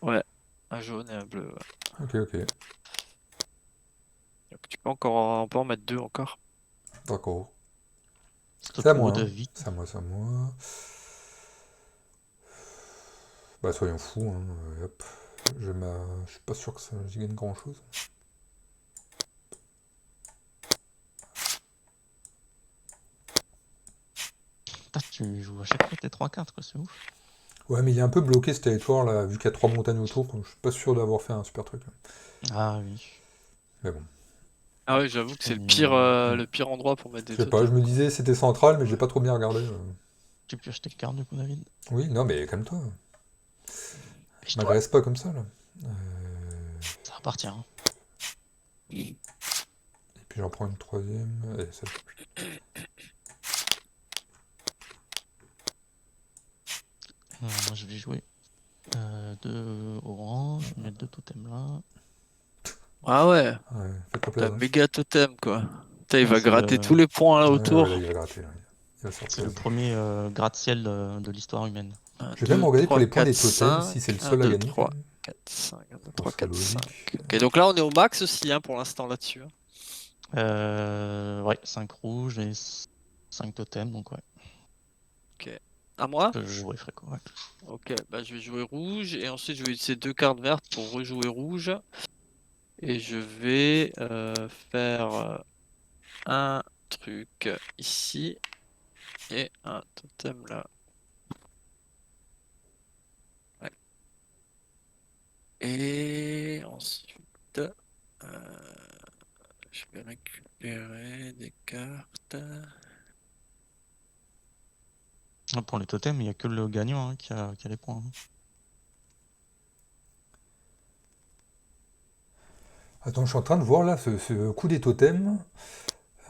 ouais, un jaune et un bleu. Ouais. ok. Donc tu peux on peut en mettre deux encore. D'accord. C'est au C'est à tour moi, de hein. vie. C'est à moi, c'est à moi. Bah soyons fous, hein. Hop. Je suis pas sûr que ça j'y gagne grand chose. Putain, tu joues à chaque fois tes 3 cartes, quoi, c'est ouf. Ouais, mais il est un peu bloqué ce territoire là, vu qu'il y a trois montagnes autour, donc je suis pas sûr d'avoir fait un super truc là. Ah oui. Mais bon. Ah oui, j'avoue que c'est Hmm. le pire endroit pour mettre Je des sais pas, je totems, me quoi. disais c'était central, mais j'ai pas trop bien regardé. Tu peux acheter cartes du coup, David. Oui, non, mais calme-toi. Pêche-toi. M'agresse pas comme ça là. Ça va partir. Hein. Et puis j'en prends une troisième. Allez, ça... Moi je vais jouer 2 orange, je vais mettre 2 totems là. Ah ouais, Ouais, faites-moi t'as un plaisir. méga totem, quoi. Putain, il Ah, va gratter tous les points là Ouais, ouais, là, autour. il va gratter. Là. Il va c'est le sortir. premier gratte-ciel de l'histoire humaine. Un, Je vais quand même 2, regarder pour 3, les points 4, des totems, si 5. c'est le 1, seul à 2, gagner quand 3, même. 4, 5. 1, 2, Bon, 3, ce serait 4, logique. 5. Ok, donc là on est au max aussi hein, pour l'instant là-dessus. Hein. Ouais, 5 rouges et 5 totems, donc ouais. Ok. À moi? Je jouerai fréco, ouais. Ok, bah je vais jouer rouge et ensuite je vais utiliser deux cartes vertes pour rejouer rouge. Et je vais faire un truc ici et un totem là. Ouais. Et ensuite, je vais récupérer des cartes. Pour les totems, il n'y a que le gagnant hein, qui a les points. Hein. Attends, je suis en train de voir là ce coup des totems.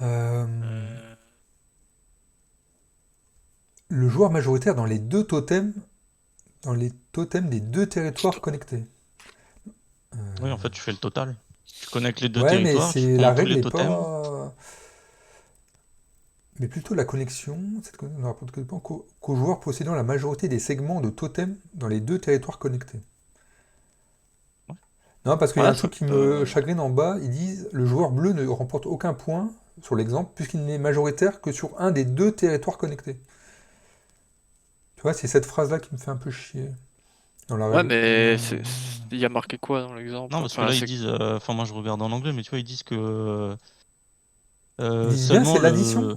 Euh, Euh, le joueur majoritaire dans les totems des deux territoires connectés. Euh, Oui, en fait, tu fais le total. Tu connectes les deux ouais, mais territoires, tu c'est prends la tous règle les est totems. pas. Mais plutôt la connexion, cette connexion ne rapporte que qu'au joueur possédant la majorité des segments de totems dans les deux territoires connectés. Ouais, Non, parce qu'il y a ouais, un ça truc qui me peut. chagrine en bas. Ils disent le joueur bleu ne remporte aucun point sur l'exemple puisqu'il n'est majoritaire que sur un des deux territoires connectés. Tu vois, c'est cette phrase-là qui me fait un peu chier dans la Ouais, règle. mais il y a marqué quoi dans non, l'exemple? parce que Enfin, là, ils c'est disent. Enfin, moi, je regarde en anglais, mais tu vois, ils disent que Ils disent bien seulement c'est l'addition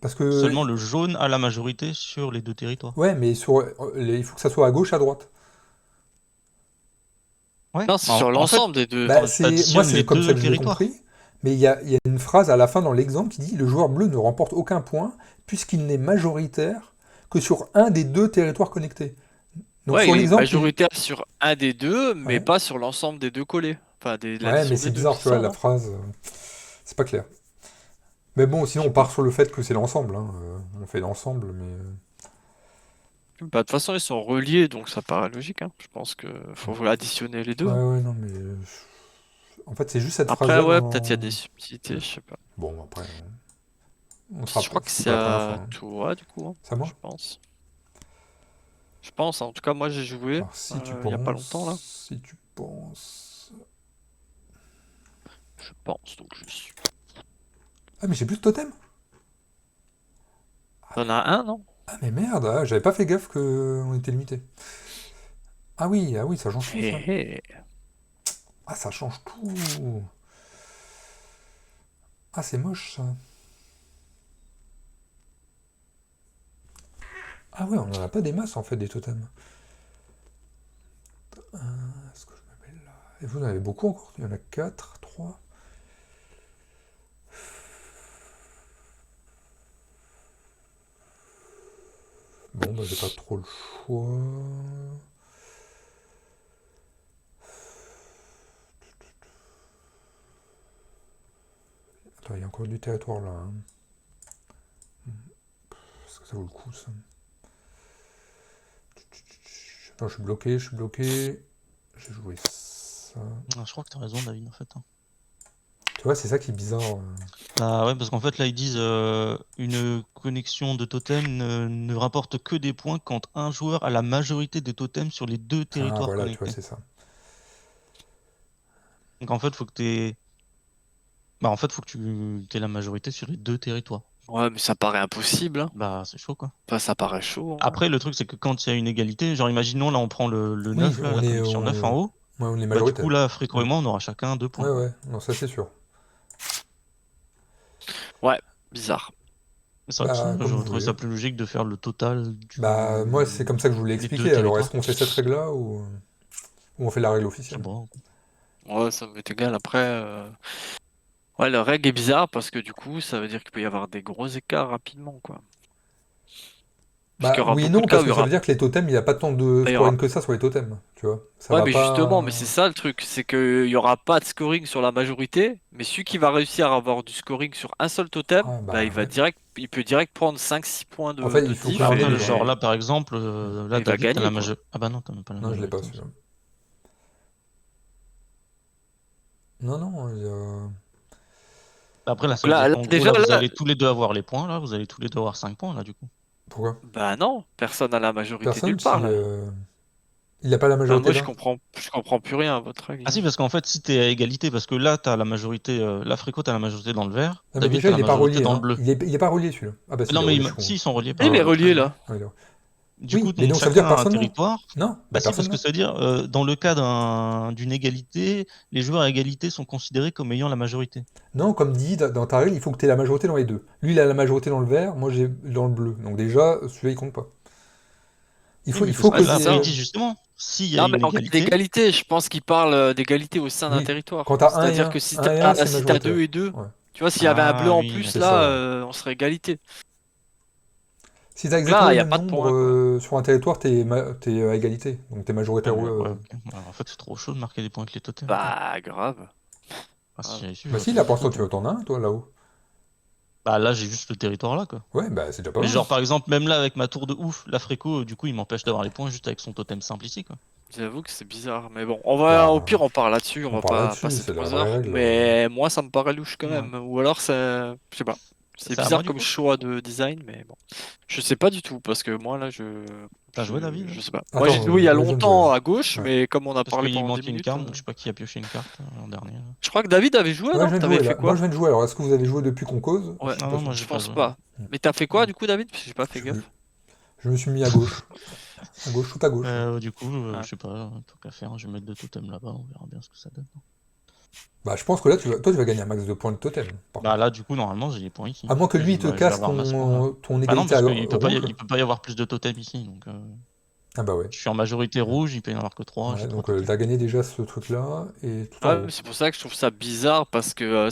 parce que seulement le jaune a la majorité sur les deux territoires. ouais, mais il faut que ça soit à gauche, à droite. Ouais, non, c'est en, sur en fait, l'ensemble des deux. Bah, quand moi, t'additionnes les c'est comme ça deux que je l'ai territoires. compris. Mais il y a une phrase à la fin dans l'exemple qui dit le joueur bleu ne remporte aucun point puisqu'il n'est majoritaire que sur un des deux territoires connectés. Donc Ouais, sur il est l'exemple, majoritaire sur un des deux, mais ouais, pas sur l'ensemble des deux collés. Enfin, ouais, mais l'addition c'est des deux, bizarre, c'est tu vois, ça, la non? phrase, c'est pas clair. Mais bon, Je sinon sais on part pas. sur le fait que c'est l'ensemble, hein, on fait l'ensemble, mais Bah, de toute façon, ils sont reliés, donc ça paraît logique, hein. Je pense que faut additionner les deux, ouais, hein. ouais, non, mais en fait c'est juste cette Après, phrase-là ouais, peut-être il y a dans. des subtilités, je sais pas. Bon, après, Je crois que c'est c'est pas la première à fois. Hein. toi, du coup, hein, C'est à moi? je pense. Je pense, en tout cas, moi j'ai joué Alors il y a pas longtemps, là. si tu penses. Je pense, donc je suis. Ah, mais j'ai plus de totem? T'en as un, non? Ah, mais merde, ah, j'avais pas fait gaffe qu'on était limité. Ah oui, ça change tout Hé ça. hé. Ah, ça change tout. Ah, c'est moche ça. Ah ouais, on en a pas des masses en fait des totems. Est-ce que je me mets là? Et vous en avez beaucoup encore? Il y en a 4, 3. Bon, bah j'ai pas trop le choix. Attends, il y a encore du territoire là. Hein. Est-ce que ça vaut le coup ça? Attends, je suis bloqué. J'ai joué ça. Je crois que t'as raison, David, en fait. Hein. Tu vois, c'est ça qui est bizarre. Ah ouais, parce qu'en fait là ils disent une connexion de totem ne rapporte que des points quand un joueur a la majorité des totems sur les deux Ah, territoires voilà, tu vois, connectés. c'est ça. Donc en fait faut que t'aies... Bah en fait faut que tu aies la majorité sur les deux territoires. Ouais, mais ça paraît impossible, hein. Bah c'est chaud quoi. Enfin, ça paraît chaud, hein. Après le truc c'est que quand il y a une égalité, genre imaginons là on prend le Oui, 9 là, la connexion 9 en haut, ouais, on est bah du coup majoritaire. là Fréco et Ouais. moi on aura chacun 2 points. Ouais, quoi. ouais, non, ça c'est sûr. Ouais, bizarre. C'est vrai que Bah, sinon, comme vous j'aurais trouvé voulez. ça plus logique de faire le total Bah, moi, c'est comme ça que je voulais des deux expliquer. Alors, est-ce territoires. qu'on fait cette règle-là ou on fait la règle C'est officielle? bon. Ouais, ça m'est égal. Après, ouais, la règle est bizarre parce que du coup, ça veut dire qu'il peut y avoir des gros écarts rapidement, quoi. Parce qu'il Bah, y aura oui et beaucoup non, de cas parce où il que y ça aura, veut dire que les totems, il n'y a pas tant de il y aura. scoring que ça sur les totems, tu vois. Ça Ouais, va mais justement, mais pas... c'est ça le truc, c'est qu'il y aura pas de scoring sur la majorité, mais celui qui va réussir à avoir du scoring sur un seul totem, Ah, bah, bah, ouais. il peut direct prendre 5-6 points En fait, de il faut Mais diff combiner après, déjà. genre là par exemple, là et il va David, t'as la gagner, quoi. majorité. Ah bah non, t'as même pas la Non, je l'ai pas, majorité. celui-là. Non, non, Après, là, Donc ça veut dire là, qu'en gros, déjà, là, vous là, allez tous les deux avoir les points, là, vous allez tous les deux avoir 5 points, là, du coup. Pourquoi? bah non, personne n'a la majorité Personne, nulle part, si... là. il n'a pas la Bah, majorité moi, là? je comprends plus rien à votre règle, Ah là. si, parce qu'en fait, si t'es à égalité, parce que là, t'as la majorité, là, Fréco, t'as la majorité dans le vert, Ah, mais David, déjà, t'as il la n'est pas majorité relié, dans le hein. bleu. Il est pas relié, celui-là. Ah, bah, si, il Non, est mais relié, je suis con. si, ils sont reliés Il par est Ah, relié, trait. là. ah, il est- Du coup, Oui, mais donc, donc ça veut dire chacun que a un personne n'a. territoire. Non, Bah bah, si, personne parce que n'a. c'est-à-dire, dans le cas d'une égalité, les joueurs à égalité sont considérés comme ayant la majorité. Non, comme dit dans ta règle, il faut que tu aies la majorité dans les deux. Lui, il a la majorité dans le vert, moi j'ai dans le bleu. Donc déjà, celui-là, il compte pas. Oui, mais Il parce faut que Ouais, que c'est là, après, ils ça. disent justement, s'il y a Non, mais une en cas égalité, d'égalité, je pense qu'il parle d'égalité au sein d'un Oui. territoire. Quand t'as C'est-à-dire que un et un, c'est si t'as majoritaire. 2 et 2, Ouais, tu vois, s'il y avait un bleu ah en oui, plus, c'est d'accord. ça, là, ouais. on serait égalité. Si t'as Donc exactement là, il le n'y a même pas de nombre points, quoi. sur un territoire, t'es à égalité. Donc t'es Ah, majoritaire. mais ouais, ok. Alors, en fait, c'est trop chaud de marquer des points avec les totems, quoi. Bah, grave. Ah, si Grave. j'avais su, Bah j'aurais si, fait là, du pour l'instant, foot, tu hein. t'en as un, toi, là-haut. Bah là, j'ai juste le territoire là, quoi. Ouais, bah c'est déjà pas Mais mal. genre, par exemple, même là, avec ma tour de ouf, la Fréco, du coup, il m'empêche d'avoir les points juste avec son totem simple ici, quoi. J'avoue que c'est bizarre. Mais bon, on va, au Bah, pire, on part là-dessus. On on va parle pas là-dessus, passer c'est la 3 vraie heures. règle. Mais moi, ça me paraît louche quand Ouais. même. Ou alors, c'est. Je sais pas. C'est C'est à moi, bizarre du comme coup? choix de design, mais bon. Je sais pas du tout, parce que moi, là, T'as joué, David? je sais pas. Moi, j'ai Attends, joué il y a moi je viens de jouer. longtemps à gauche, Ouais. mais comme on a Parce parlé qu'il pendant 10 manquait une minutes. carte, donc je sais pas qui a pioché une carte l'an dernier. Je crois que David avait joué, Ouais, non? je viens de T'avais jouer fait là. Moi, quoi? je viens de jouer. Alors, est-ce que vous avez joué depuis qu'on cause? Ouais, Je suis Ah pas non, sûr. moi je j'ai pas pense joué. pas. Mm. Mais t'as fait quoi du coup, David? Parce que j'ai pas fait Je, gaffe. je me suis mis à gauche. À gauche, tout à gauche. Du coup, Ah. je sais pas, tant qu'à faire, je vais mettre deux totems là-bas, on verra bien ce que ça donne. Bah, je pense que là, toi, tu vas gagner un max de points de totem, par Bah contre. là, du coup, normalement, j'ai les points ici. À moins que lui, il te Je vais casse avoir 9 points là. ton Bah non, égalité parce qu'il rouge. il peut pas y avoir plus de totems ici, donc Ah bah ouais. je suis en majorité rouge, il peut y en avoir que 3, Ouais, j'ai 3 donc totems. t'as gagné déjà ce truc-là, et tout en Ah, haut. c'est pour ça que je trouve ça bizarre parce que en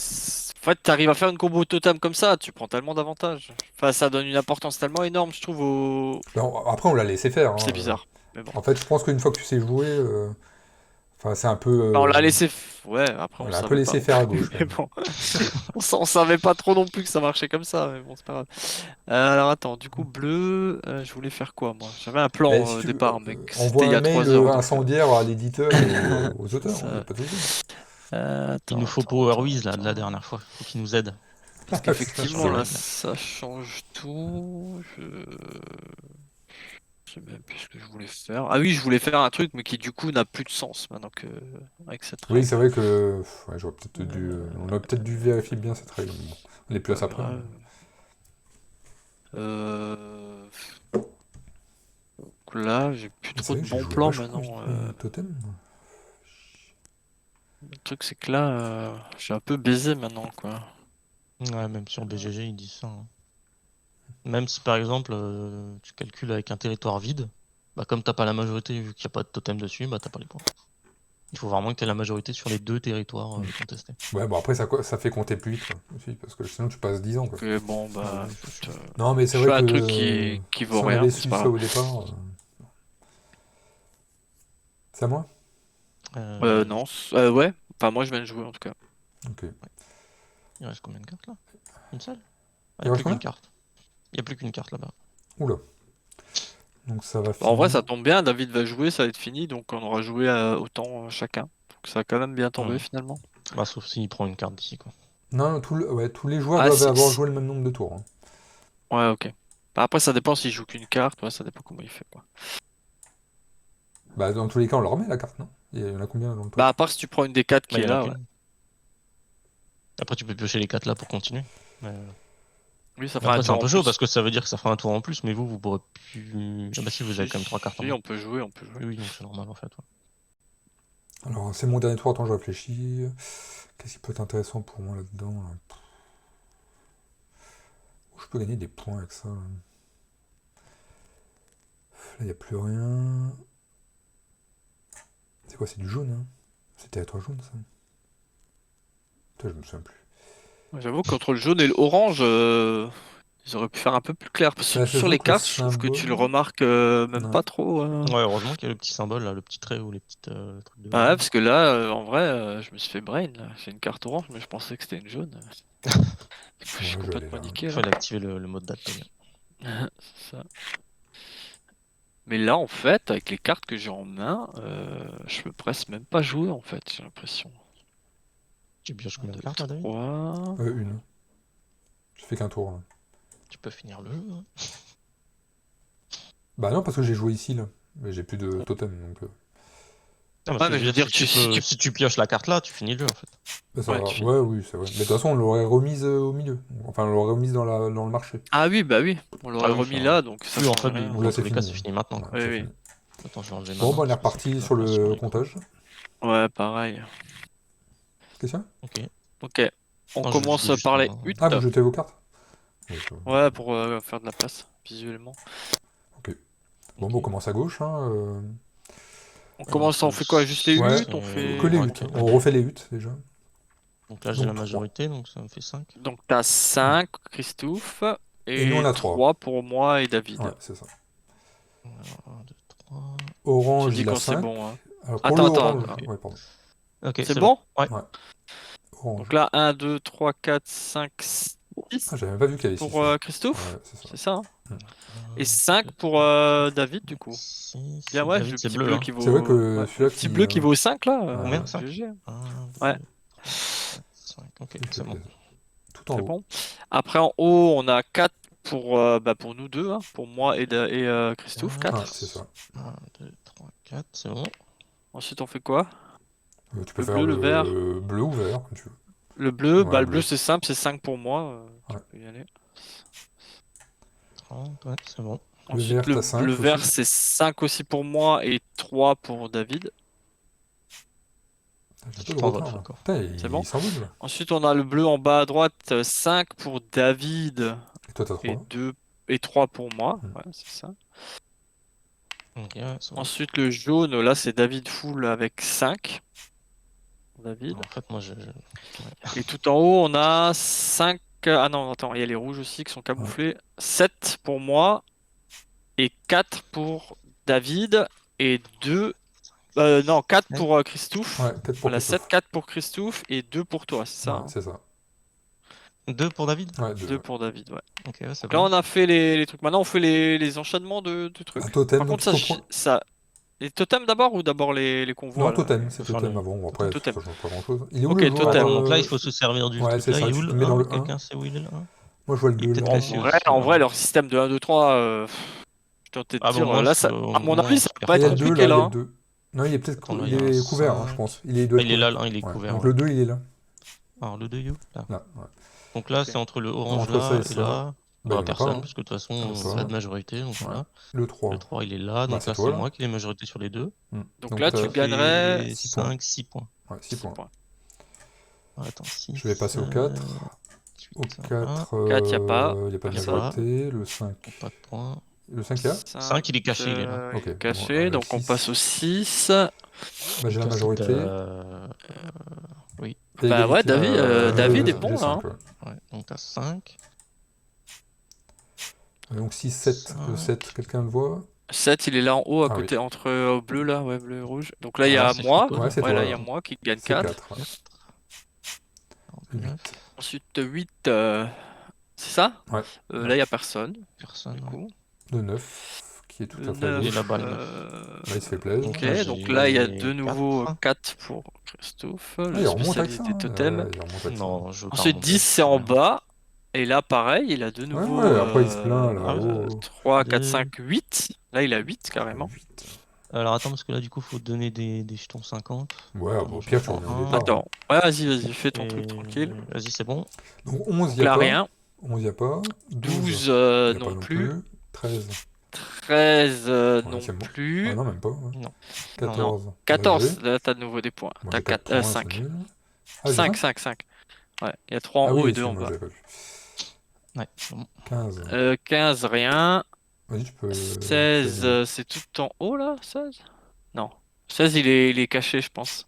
fait, t'arrives à faire une combo totem comme ça, tu prends tellement d'avantages. Enfin, ça donne une importance tellement énorme, je trouve. Ben, après, on l'a laissé faire, hein. C'est bizarre. Mais bon. En fait, je pense qu'une fois que tu sais jouer, enfin, c'est un peu... Bah, on l'a laissé. Ouais, après, on on l'a un peu savait pas laissé non faire à plus. gauche, quand Mais même. bon. On savait pas trop non plus que ça marchait comme ça. Mais bon, c'est pas grave. Alors, attends, du coup, bleu, je voulais faire quoi, moi? J'avais un plan Ben, si au tu départ, mais c'était envoie il y un a mail 3 heures. Donc, incendiaire à l'éditeur et aux auteurs, hein, y a ça... pas de souci. Il nous faut Power Whiz là, de la dernière fois, faut qu'il nous aide Parce sur qu'effectivement, les là, règles. ça change tout. Je sais même plus ce que je voulais faire. Ah oui, je voulais faire un truc, mais qui du coup n'a plus de sens maintenant que avec cette Oui, règle. c'est vrai que ouais, on aurait peut-être dû vérifier bien cette règle. Mais bon, on est plus à ça près. grave. Euh, Donc là, j'ai plus C'est trop vrai de que j'ai bons joué plans vachement maintenant. vite totem. Le truc, c'est que là, je suis un peu baisé maintenant, quoi. Ouais, même sur BGG, ils disent ça, hein. Même si par exemple, tu calcules avec un territoire vide, bah comme t'as pas la majorité, vu qu'il n'y a pas de totem dessus, bah t'as pas les points. Il faut vraiment que tu aies la majorité sur les deux territoires contestés. Ouais, bon après ça fait compter plus vite, quoi, aussi, parce que sinon tu passes 10 ans, quoi. Donc, bon, bah, Ouais, écoute, Non, mais c'est je fais vrai un que truc qui vaut si on rien, avait mais su c'est pas ça grave. au départ... C'est à moi? Non, ouais. Enfin, moi, je viens de jouer en tout cas. Ok. il reste combien de cartes là? Une seule? Il Ah, il n'y a reste plus qu'une combien? carte. Il n'y a plus qu'une carte là-bas. Oula. Donc ça va Bah, en vrai, finir. ça tombe bien. David va jouer, ça va être fini, donc on aura joué autant chacun. Donc ça a quand même bien tombé Ouais. finalement. Bah, sauf s'il prend une carte d'ici, quoi. Non, ouais, tous les joueurs Ah, doivent c'est- avoir joué le même nombre de tours, hein. Ouais, ok. Bah, après, ça dépend s'il joue qu'une carte, ouais, ça dépend comment il fait, quoi. Bah, dans tous les cas, on leur remet la carte, non? Il y en a combien dans le Bah, tour? à part si tu prends une des 4 Bah, qui il est y en a là, ouais. qu'une. Après, tu peux piocher les 4 là pour continuer. Oui, ça fera un Après, c'est tour un en peu chaud plus. parce que ça veut dire que ça fera un tour en plus, mais vous pourrez plus. Ah bah si, vous avez quand même 3 cartes en Si, main. on peut jouer, on peut jouer. Oui, oui, donc c'est normal en fait. Ouais. Alors, c'est mon dernier tour, attends, je réfléchis. Qu'est-ce qui peut être intéressant pour moi là-dedans, là? Où je peux gagner des points avec ça, là? Là, il n'y a plus rien. C'est quoi, c'est du jaune, hein? C'est territoire jaune, ça? Putain, je me souviens plus. J'avoue, qu'entre le jaune et l'orange, ils auraient pu faire un peu plus clair. Parce Ça que se sur joue les avec le cartes, je trouve que tu le symbole. remarques même Ouais. pas trop. Ouais, heureusement qu'il y a le petit symbole là, le petit trait ou les petites trucs de. Ah ouais, parce que là, en vrai, je me suis fait brain, là. J'ai une carte orange, mais je pensais que c'était une jaune. Je Ouais, suis je vais aller complètement là. niqué, Il là. fallait activer le mode daltonien. C'est ça. Mais là, en fait, avec les cartes que j'ai en main, je peux presque même pas jouer, en fait, j'ai l'impression. Tu pioches combien de 2, cartes là, David? 3... Une. Je fais qu'un tour, là. Tu peux finir le jeu. Hein. Bah non, parce que j'ai joué ici, là. Mais j'ai plus de totem, donc... Non, Ouais, parce que mais je veux dire, si tu pioches la carte là, tu finis le jeu en fait. bah, ça Ouais, va. tu finis. Ouais, oui, c'est vrai. Mais de toute façon, on l'aurait remise au milieu. Enfin, on l'aurait remise dans le marché. Ah oui, bah oui, on l'aurait Ah oui, remis enfin, là, donc ça oui, en change fait, rien. Ou dans là, tous c'est les cas, fini. c'est fini maintenant. Ouais, Quoi. Oui, c'est oui. fini. Attends, je vais enlever ma Bon, main bah, on est parce que c'est reparti plus sur ma place le les coups. comptage. Ouais, pareil. Question? Ok. Ok, on Non, je commence vidais juste par ma les main. huttes. Ah, vous jetez vos cartes? Oui, Ouais, pour faire de la place, visuellement. ok. Bon, Ok. bon, on commence à gauche, hein. On Donc, commence, on fait quoi? Juste les Ouais, huttes? On que fait... les ouais, huttes. que On les refait huttes. les huttes, déjà. Donc là, j'ai Donc la 3. majorité, donc ça me fait 5. Donc t'as 5, Christophe, Et nous, on et a 3. 3 pour moi et David. Ouais, c'est ça. Alors, 1, 2, 3. Tu Orange, dis il a quand c'est 5. bon, hein. Alors, pour le Attends, attends, orange... attends. Ouais, pardon. Ok, C'est c'est bon. bon? Ouais. Ouais. Orange. Donc là, 1, 2, 3, 4, 5, 6 Ah, j'avais même pas vu qu'il y avait 6. pour Christophe. Ouais, c'est ça. C'est ça, hein. Hmm. Et 1, 5 2, pour 3, 4, David, du 5, coup. 6. Bien ouais, David, le c'est petit bleu. bleu Hein. qui C'est vrai vaut... que ouais, celui-là le petit qui... bleu qui vaut 5 là, Ouais. Combien, 5? GG. 1, 2, Ouais, 3, 4, 5. Ok, Ok, c'est bon. tout en c'est haut. bon. Après en haut, on a 4 pour nous deux, hein, pour moi et Christophe, Ouais, 4. c'est ça. 1, 2, 3, 4, c'est bon. Ensuite, on fait quoi? Tu peux Le faire bleu, le vert. le bleu ou vert, comme tu veux. Le bleu, Ouais, le bleu bleu. c'est simple, c'est 5 pour moi. Tu Ouais. peux y aller. 30, ouais, c'est bon. Le Ensuite, vert, t'as 5 vert, aussi. c'est 5 aussi pour moi et 3 pour David. Putain, j'ai un peu Je de prends retard, votre là. quoi. Putain, C'est il, bon? il s'envole, là. Ensuite, on a le bleu en bas à droite, 5 pour David Et toi, t'as et 3. 2 et 3 pour moi. Hmm. Ouais, c'est ça. Ok, ouais, c'est bon. Ensuite, le jaune, là, c'est David full avec 5. David. En fait, moi, Et tout en haut, on a 5. Ah non, attends, il y a les rouges aussi qui sont Ouais. camouflés. 7 pour moi et 4 pour David et 2. Non, 4 pour Christophe. Ouais, 4 pour Voilà, 7, Christophe. 4 pour Christophe et 2 pour toi, c'est ça, Ouais, hein? c'est ça. 2 pour David? Ouais, 2. 2 pour David, ouais. Ok, ouais, c'est Donc là, bon. on a fait les trucs. Maintenant, on fait les enchaînements de trucs. Un totem, Par donc contre, il faut prendre... ça. Les totems d'abord ou d'abord les convois Non, là? totem, c'est Enfin, totem le- avant. Bon, après, Totem. ça change pas grand-chose. Il est où Ok, le joueur totem. Donc là, il faut se servir du Ouais, truc c'est là. ça, Il est où tu te le mets dans 1? le 1. Quelqu'un sait où il est le 1? Moi, je vois le Il est 2 peut-être là. caché En aussi. vrai, en Là. vrai, leur système de 1, 2, 3, je tentais de Ah bah, au dire, moins, là, ça, à mon avis, ça va pas Ah, il y être a le 2 compliqué là, il là, y a le hein. 2. Non, il est peut-être Attends, là, il il y a un est couvert, hein, je 5. pense. Il doit Ah, être il est là, couvert. le 1, il est Ouais. couvert. Donc Ouais. le 2, il est là. Alors, le 2 you là. Là, ouais. Donc là, Ok. c'est entre le orange Entre ça là et et ça, là. bah, il Bah, y en a pas, personne, hein. parce que de toute façon, Il y en a pas. pas de majorité. Donc Ouais. voilà. Le Le 3. 3, il est là. Bah, Donc c'est là, toi, c'est là. moi qui ai la majorité sur les deux. Donc là, t'as tu gagnerais 6 points. 5, 6 points. Ouais, 6 6 points. points. Attends, 6. Je vais passer au 4. Au 4, 4, y a pas. il n'y a pas de Y a pas. majorité. Le 5. Pas de points. Le 5, il y a 5, il est caché, il est là. Ok, il est bon, caché, le donc on 6. passe au 6. Bah, j'ai Donc la là, majorité. Oui. Bah ouais, Égalité. David est J'ai bon là, 5, hein. ouais. Ouais. Donc t'as 5. Donc 6, 7. Le 7, quelqu'un le voit? 7, il est là en haut, à Ah côté, oui. entre bleu là, ouais, bleu et rouge. Donc là, il y Ah, a c'est moi. Flico, Ouais, c'est Ouais, toi, là, il y là. a moi qui gagne C'est 4. 4. Ouais. 49. 8. Ensuite, 8, c'est ça? Ouais. Là, il y a personne, Personne. du Ouais. coup. Le 9. qui est tout Le à fait à 9. Et gauche. là-bas, le Là, il se fait plaisir. Ok, Là, donc j'ai là il y a de nouveau 4. 4 pour Christophe, Ah, le il remonte avec ça. spécialiste des totems. Il remonte avec ça. Non, je veux pas Ensuite remonter, 10 c'est c'est en rien. bas. Et là pareil, il a de Ouais, nouveau ouais, après il se plaint Ah ouais, là-haut. 3, 4, deux. 5, 8. Là il a 8 carrément. 8. Alors attends, parce que là, du coup, faut donner des jetons 50. Ouais, Attends, bon, au j'en pire, tu prends reviens au un. départ. Attends, ouais, vas-y, fais ton truc Et... tranquille. Vas-y, c'est bon. Donc 11, il Donc n'y a là pas. rien. 11, il n'y a pas. 12, 12 il n'y a non pas non plus. plus. 13, 13 ouais, non c'est bon. Ah plus. non, même pas. Ouais. Non. Non, non. 14, là, 14, j'ai. là t'as de nouveau des points. Moi T'as j'ai 4 points, c'est 5. nul. Ah, j'ai 5, 5. 5, 5. Ouais, il y a 3 en Ah haut oui, et 2 en excuse-moi, bas. j'avais pas vu. Ouais, c'est bon. 15. 15, rien. Vas-y, tu peux. 16, c'est tout en haut là 16? Non. 16, il est caché, je pense.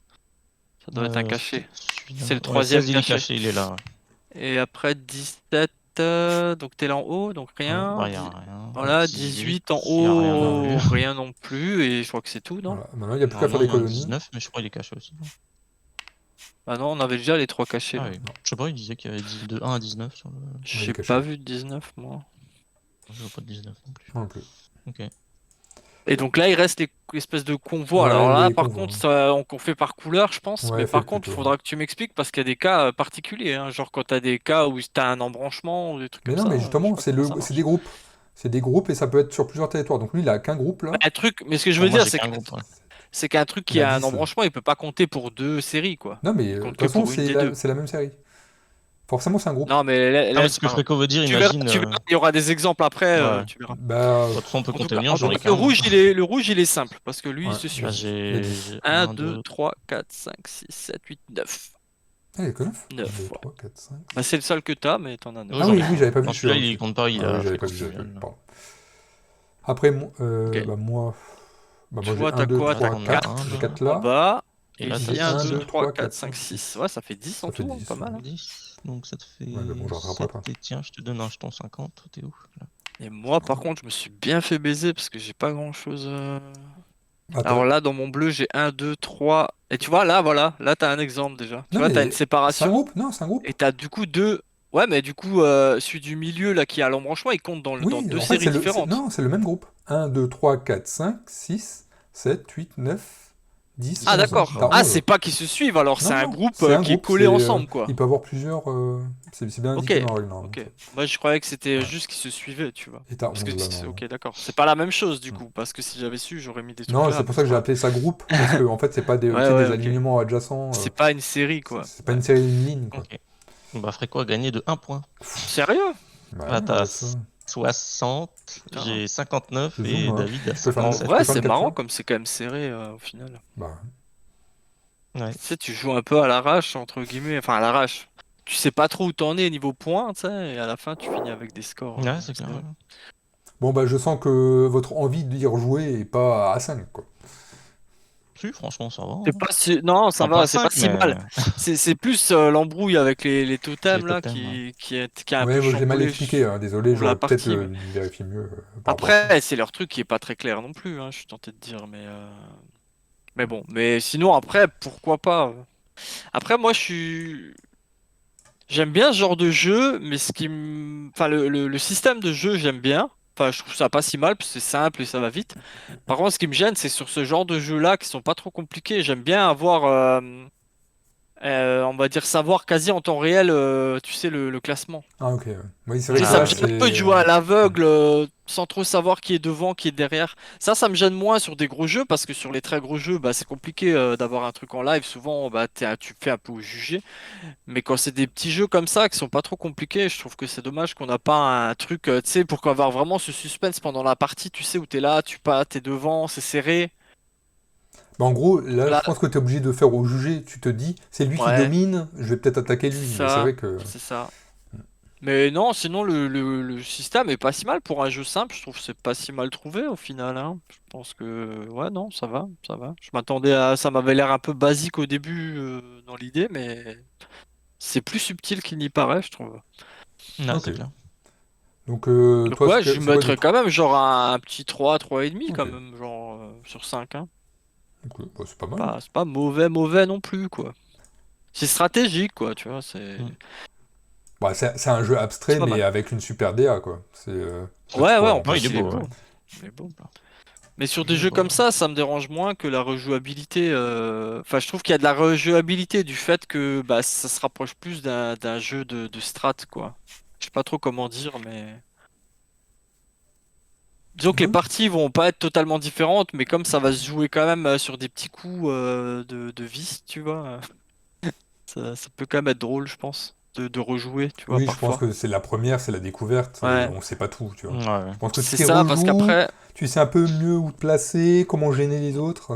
Ça doit être un C'est caché. peut-être celui-là. C'est le Ouais, troisième 16, il est caché. caché, il est là. Et après 17, donc t'es là en haut, donc rien. Bah, y a rien. Voilà, 18, 18 en y a rien non haut, plus. rien non plus. Et je crois que c'est tout, non? Voilà. Maintenant, il n'y a plus qu'à faire Normalement, des il y a un colonies. 19, mais je crois qu'il est caché aussi. Ah non, on avait déjà les 3 cachés Ah là. oui. Je sais pas, il disait qu'il y avait de 1 à 19 sur le. Ouais, il J'ai est caché. pas vu de 19 moi. Je vois pas de 19 non plus. Non plus. Ok. Et donc là, il reste l'espèce de convoi. Ouais, Alors là, les par convois. contre, on fait par couleur, je pense. Ouais, Mais fais par contre, il plutôt. faudra que tu m'expliques parce qu'il y a des cas particuliers. Hein, genre quand tu as des cas où tu as un embranchement ou des trucs Mais comme non, ça. mais Je sais justement, pas comment ça c'est marche. des groupes. C'est des groupes et ça peut être sur plusieurs territoires. Donc lui, il a qu'un groupe là. Bah, un truc, mais ce que je Bon, veux moi, dire, j'ai c'est qu'un que groupe. Ouais. c'est qu'un truc Il qui a a un 10. embranchement, il peut pas compter pour 2 séries, quoi. Non, mais Il de compte toute que façon, pour une des deux. c'est la même série. Forcément, c'est un groupe. Non, mais Ah, mais ce que Fréco veut dire, tu verras, imagine. il y aura des exemples après, Ouais. tu verras. Bah, Bah, de toute façon, on peut En tout compter cas, le mien, j'en ai le qu'un. rouge, le rouge, il est simple parce que lui, ouais, il se il y a suit. 10. Il y a 10. J'ai 1, 1, 2, 2. 3, 4, 5, 6, 7, 8, 9. Ah, il y a que 9. 1, 9, 2, ouais. 3, 4, 5. Bah, c'est le seul que t'as, mais t'en as 9. Ah J'en oui, ai oui, j'avais pas vu Non, celui-là. celui-là, il aussi. compte pas, il Ah a oui, j'avais Fréco pas vu, qui j'avais pas vu. vient. Pardon. Après, Ok. moi j'ai Toi, 1, t'as 2, quoi? 3, T'as 4. 4 J'ai 4 en là. bas. Et Et là, ici, t'as 1, 1, 2, 2, 3, 3, 4, 4, 5, 5, 6. 6. Ouais, ça fait 10 en Ça fait tout, hein, 10. pas mal. Hein. 10, donc ça te fait Ouais, mais bon, je rattraperai 7. pas. Et tiens, je te donne un jeton 50. Toi, t'es où là? Et moi, par contre, je me suis bien fait baiser parce que j'ai pas grand-chose. Attends. Alors là, dans mon bleu, j'ai 1, 2, 3. Et tu vois, là, voilà. Là, t'as un exemple déjà. Tu Non, vois, t'as une mais c'est un séparation. groupe. Non, c'est un groupe. Et t'as du coup deux. Ouais, mais du coup, celui du milieu, là, qui a l'embranchement, il compte dans Oui, deux en fait, séries différentes. non, c'est le même groupe. 1, 2, 3, 4, 5, 6, 7, 8, 9, 10, Ah, 11. d'accord. T'as Ah, 11. c'est pas qu'ils se suivent, alors c'est Non, un non, groupe c'est un qui est groupe. collé ensemble, quoi. Il peut avoir plusieurs. C'est bien Ok, indiqué dans la règle, normalement. ok. Moi, je croyais que c'était Ouais. juste qu'ils se suivaient, tu vois. Et t'as Parce que 11 là, normalement. ok, d'accord. C'est pas la même chose, du Mm. coup. Parce que si j'avais su, j'aurais mis des trucs Non, là. c'est pour Mais ça que j'ai pas- appelé ça groupe. Parce que, en fait, c'est pas des, Ouais, tu sais, ouais, des ok. alignements adjacents. C'est pas une série, quoi. C'est pas Ouais. une série, une ligne, quoi. Ok. Bah, Fréco a gagné de 1 point. Sérieux? Bah, Là, ouais, t'as arrête ça. 60, Putain. j'ai 59 Je et zoome, hein. David a Je peux faire En une- 57. vrai, peux faire c'est une marrant, capture comme c'est quand même serré, au final. Bah, Ouais. Tu sais, tu joues un peu à l'arrache, entre guillemets. Enfin, à l'arrache. Tu sais pas trop où t'en es niveau points, tu sais, et à la fin, tu finis avec des scores. Ouais, c'est clair. serrés. bon, bah, je sens que votre envie d'y rejouer est pas à 5, quoi. Si, franchement, ça va. C'est pas si... Non, ça Enfin, pas va, c'est pas 5, si mais mal. C'est plus l'embrouille avec les totems, les là, totems. Ouais. qui a un Ouais, peu moi, je l'ai mal chamboulé expliqué, hein. Désolé, la j'aurais peut-être partie. Mais... vérifié mieux par rapport à ça. Après, c'est leur truc qui est pas très clair non plus, hein, je suis tenté de dire, mais bon. Mais sinon, après, pourquoi pas? Après, moi, j'aime bien ce genre de jeu, mais ce qui me... Enfin, le système de jeu, j'aime bien. Enfin, je trouve ça pas si mal, parce que c'est simple et ça va vite. Par contre, ce qui me gêne, c'est sur ce genre de jeu-là, qui sont pas trop compliqués. J'aime bien avoir, on va dire, savoir quasi en temps réel, tu sais, le classement. Ah, ok. Ouais. Oui, c'est Tu vrai sais, que ça là, me gêne un peu de c'est. jouer à l'aveugle, sans trop savoir qui est devant, qui est derrière. Ça me gêne moins sur des gros jeux, parce que sur les très gros jeux, bah, c'est compliqué, d'avoir un truc en live. Souvent, bah, tu fais un peu au jugé. Mais quand c'est des petits jeux comme ça qui sont pas trop compliqués, je trouve que c'est dommage qu'on n'a pas un truc, tu sais, pour avoir vraiment ce suspense pendant la partie, tu sais, où t'es là, t'es devant, c'est serré. Bah, en gros, là, je Là, pense que tu es obligé de faire au jugé. Tu te dis, c'est lui qui ouais, domine, je vais peut-être attaquer lui. c'est Mais c'est ça, vrai que. c'est ça. Mais non, sinon le système est pas si mal pour un jeu simple, je trouve que c'est pas si mal trouvé au final, hein. Je pense que ouais non, ça va, ça va. Je m'attendais à ça m'avait l'air un peu basique au début dans l'idée, mais c'est plus subtil qu'il n'y paraît, je trouve. Ouais, Ok. c'est clair. Donc, Donc toi, ouais, je lui c'est quoi mettrais quand même genre un petit 3, 3,5 Ok. quand même, genre sur 5, hein. Donc, bah, c'est pas mal. C'est pas mauvais non plus, quoi. C'est stratégique, quoi, tu vois, Mm. Bah, c'est un jeu c'est abstrait, pas mais mal. avec une super DA, quoi. C'est ça qu'il Ouais, faut ouais, avoir en en Ouais, plus il est tête. il est beau. beau. Ouais. Mais bon. Mais sur des jeux comme ça me dérange moins que la rejouabilité. Enfin, je trouve qu'il y a de la rejouabilité du fait que bah, ça se rapproche plus d'un jeu de strat, quoi. Je sais pas trop comment dire, mais. Disons que les Ouais. parties vont pas être totalement différentes, mais comme ça va se jouer quand même sur des petits coups de vis, tu vois, ça peut quand même être drôle, je pense, de rejouer, tu vois, Oui, je pense parfois. que c'est la première, c'est la découverte, et Ouais, on sait pas tout, tu vois. Ouais. Je pense que c'est si tu ça, parce rejoues, qu'après, tu sais un peu mieux où te placer, comment gêner les autres.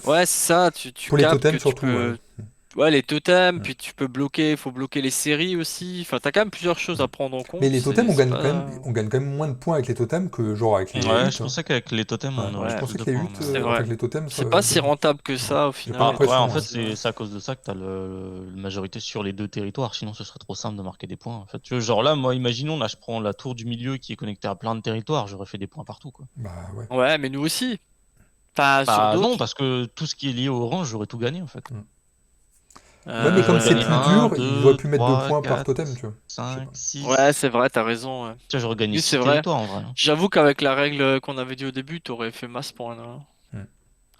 ouais, c'est ça, tu Pour les captes que totems tu surtout, ouais. peux. Ouais, les totems, Mm. puis tu peux bloquer, faut bloquer les séries aussi. Enfin, t'as quand même plusieurs choses Mm. à prendre en Mais compte. les totems, C'est pas. on gagne quand même moins de points avec les totems que genre avec les Ouais, je huttes. pensais qu'avec les totems, Ouais. on aurait Je eu Ouais, plus pensais de que les points. huttes, c'est enfin vrai. que les totems, C'est pas si rentable que Ouais. ça au J'ai final, pas les Ouais, l'impression, en totems fait, hein. aussi. c'est à cause de ça que t'as la majorité sur les 2 territoires. Sinon, ce serait trop simple de marquer des points. En fait, tu vois, genre là, moi, imaginons, là, je prends la tour du milieu qui est connectée à plein de territoires. J'aurais fait des points partout, quoi. Bah ouais. Ouais, mais nous aussi. Enfin, sur Bah non, d'autres. parce que tout ce qui est lié au orange, j'aurais tout gagné, en fait. Mm. Ouais, mais comme J'aurais c'est gagné Euh, plus un, dur, ils auraient 2, pu mettre 2 3, points par 4, totem, tu vois. Je sais 5, pas. Ouais, 6. c'est vrai, t'as raison. Ouais. Tu vois, j'aurais gagné Oui, c'est 6 vrai. territoires, en vrai, hein. J'avoue qu'avec la règle qu'on avait dit au début, t'aurais fait masse points là. Mm.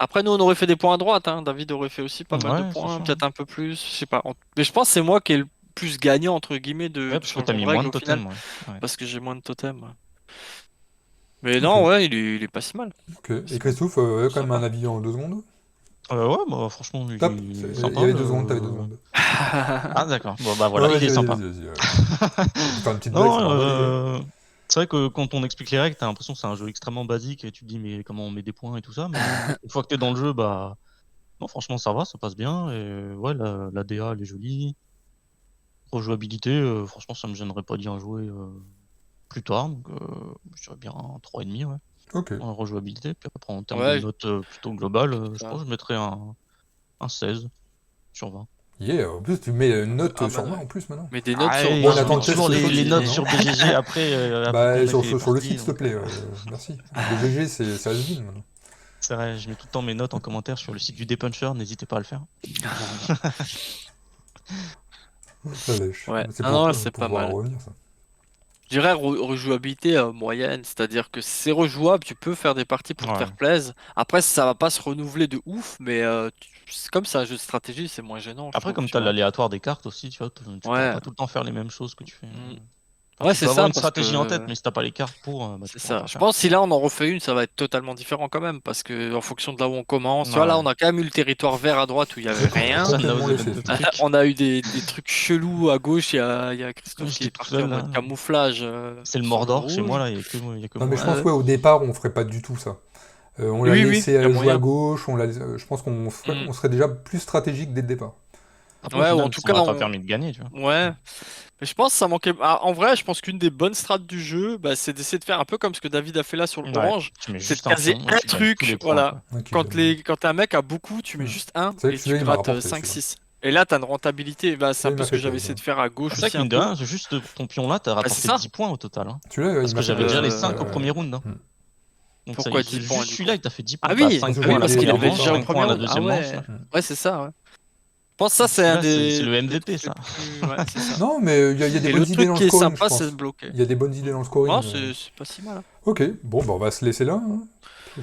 Après, nous, on aurait fait des points à droite, hein. David aurait fait aussi pas mal de Ouais, c'est points, sûr. peut-être un peu plus, je sais pas. Mais je pense que c'est moi qui ai le plus gagnant, entre guillemets, Ouais, du parce que t'as changement de mis moins règle de au final, totems, ouais. Ouais. parce que j'ai moins de totems. Ouais. Mais Ok, non, ouais, il est pas si mal. ok. Pas Et si mal. Christophe, quand même un Sympa. avis en 2 secondes? Ouais, bah franchement, Top. il est Il sympa. y avait 2 secondes, t'avais 2 secondes. Ah, d'accord. Bon, bah Non, voilà, il vas-y, est vas-y, sympa. vas-y, vas-y. J'allais te faire une petite blague, Non, ça m'a relayé. c'est vrai que quand on explique les règles, t'as l'impression que c'est un jeu extrêmement basique et tu te dis, mais comment on met des points et tout ça. Mais une fois que t'es dans le jeu, bah, non, franchement, ça va, ça passe bien. Et ouais, la DA, elle est jolie. Rejouabilité, franchement, ça me gênerait pas d'y en jouer plus tard. Donc, je dirais bien un 3,5, ouais, Ok. en rejouabilité. Puis après, en termes de Ouais, notes plutôt globales, je ça. pense que je mettrais un 16 sur 20. Yeah, en plus, tu mets une note Ah sur bah 20 ouais. en plus maintenant. Mais des notes Ah, sur et Bon, on 20, je mets attend non, le test toujours c'est les Spotify notes maintenant. sur BGG après qu'on Bah, ait fait les sur le parties. site, s'il te Donc, plaît. Merci. BGG, c'est has-been maintenant. c'est vrai, je mets tout le temps mes notes en commentaire sur le site du Depuncher, n'hésitez pas à le faire. La lèche. Ouais. C'est Ah pour non, c'est pas pouvoir mal. revenir, ça. Je dirais rejouabilité moyenne, c'est-à-dire que c'est rejouable, tu peux faire des parties pour te Ouais. faire plaisir. Après, ça va pas se renouveler de ouf, mais c'est comme c'est un jeu de stratégie, c'est moins gênant, je Après, trouve, comme tu tu as vois. l'aléatoire des cartes aussi, tu vois, tu pourras Ouais, pas tout le temps faire les mêmes choses que tu fais. mm. Enfin, Ouais, tu c'est peux avoir ça, une parce stratégie en tête, que mais si t'as pas les cartes pour, bah, tu c'est pourras ça. pas Je faire. pense que si là on en refait une, ça va être totalement différent quand même, parce que en fonction de là où on commence, tu vois, là Ouais. on a quand même eu le territoire vert à droite où il y avait C'est vrai qu'on a rien. Personne n'a complètement osé laissé, mettre de ça. trucs. On a eu des trucs chelous à gauche, il y a Christophe qui J'étais est tout parti en seul mode là. camouflage C'est le sur le Mordor chez moi rouge. là, il y a que Non, mais moi je là. pense, Ouais. ouais, au départ, on ferait pas du tout ça. On l'a Oui, oui, laissé il y a jouer à moyen. gauche, je pense Mm. on serait déjà plus stratégique dès le départ. Après, au Ouais, ou en final, tout ça cas, m'aurait pas permis de gagner, tu vois. ouais. Mais je pense que ça manquait. Ah, en vrai, je pense qu'une des bonnes strats du jeu, bah, c'est d'essayer de faire un peu comme ce que David a fait là sur le Ouais. orange. Tu mets C'est de juste un caser pion et un tu gagnes tous truc. les points, Voilà. quoi. Ouais, qui gagne, ouais. Quand un mec a beaucoup, tu mets Hmm. juste un C'est vrai et que tu celui-là, il m'a grattes rapporté, cinq celui-là. six. Et là, tu as une rentabilité. Bah, c'est un Celui-là, il peu m'a ce que fait j'avais plaisir. essayé de faire à C'est gauche vrai aussi que un mine de peu. rien, juste ton pion là, t'as Bah, c'est rapporté ça. 10 points au total, hein. Celui-là, il Parce m'a que fait j'avais déjà plaisir. les Euh, 5 au premier round, hein. Hmm. Donc ça, Pourquoi 10 points juste du celui-là, coup? il t'a fait 10 Ah points. T'as oui, 5 Parce que ah points oui, à la parce j'étais qu'il au première avait manche, déjà départ. au 5 premier points à la round. Ah deuxième manche, ouais. là. Hmm. Ouais, c'est ça, ouais. Je pense que ça, Donc c'est un celui-là, c'est des le des MVP, trucs les ça. plus. Ouais, c'est ça. Non, mais il y a des Et bonnes l'autre idées truc dans le qui est scoring, je sympa, c'est de pense. bloquer. Il y a des bonnes idées dans le scoring. Non, c'est pas si mal, hein. Ok, bon, bah, on va se laisser là, hein.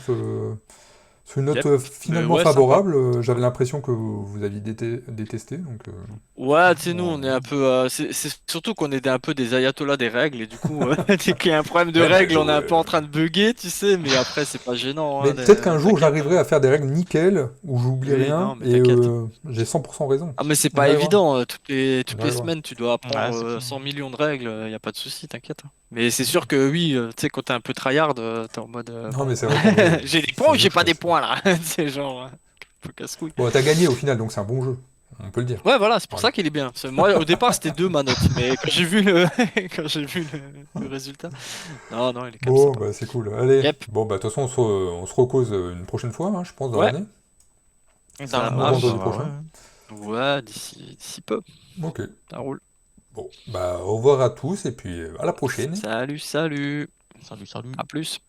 Sur sur une note Yep. Mais finalement ouais, sympa. favorable. J'avais Sympa. l'impression que vous aviez détesté, donc Ouais, tu sais, nous, on est bon, un peu. C'est surtout qu'on est un peu des ayatollahs des règles, et du coup, dès qu'il y a un problème de ouais, bah, règles, on est un peu en train de bugger, tu sais, mais après, c'est pas gênant, mais hein, peut-être qu'un jour t'inquiète, j'arriverai hein. à faire des règles nickel, où j'oublie Oui, rien, non, mais et t'inquiète. j'ai 100% raison. Ah, mais c'est On y pas arrivera. évident, On y toutes les arrivera. semaines, tu dois apprendre Ouais, c'est clair. 100 millions de règles, y a pas de souci, t'inquiète, hein. Mais c'est sûr que oui, tu sais, quand t'es un peu tryhard, t'es en mode, Non, mais bon, c'est vrai qu'en vrai, j'ai des c'est points ou un j'ai autre pas des stress. points, là? C'est genre, un peu casse-couille. Bon, t'as gagné au final, donc c'est un bon jeu. On peut le dire. Ouais, voilà, c'est pour Voilà. ça qu'il est bien. Moi, au départ, c'était 2 ma note, mais quand j'ai vu le, quand j'ai vu le résultat, non, non, il est quand même Bon, sympa. bah c'est cool. Allez. Yep, Bon, bah de toute façon, on se recose une prochaine fois, hein, je pense, dans ouais, l'année. ça Ouais, Au marche. vendredi bah prochain. ouais. Ouais, d'ici peu, Ok. ça roule. Bon, bah au revoir à tous, et puis à la prochaine. Salut, salut, Salut, salut. à plus.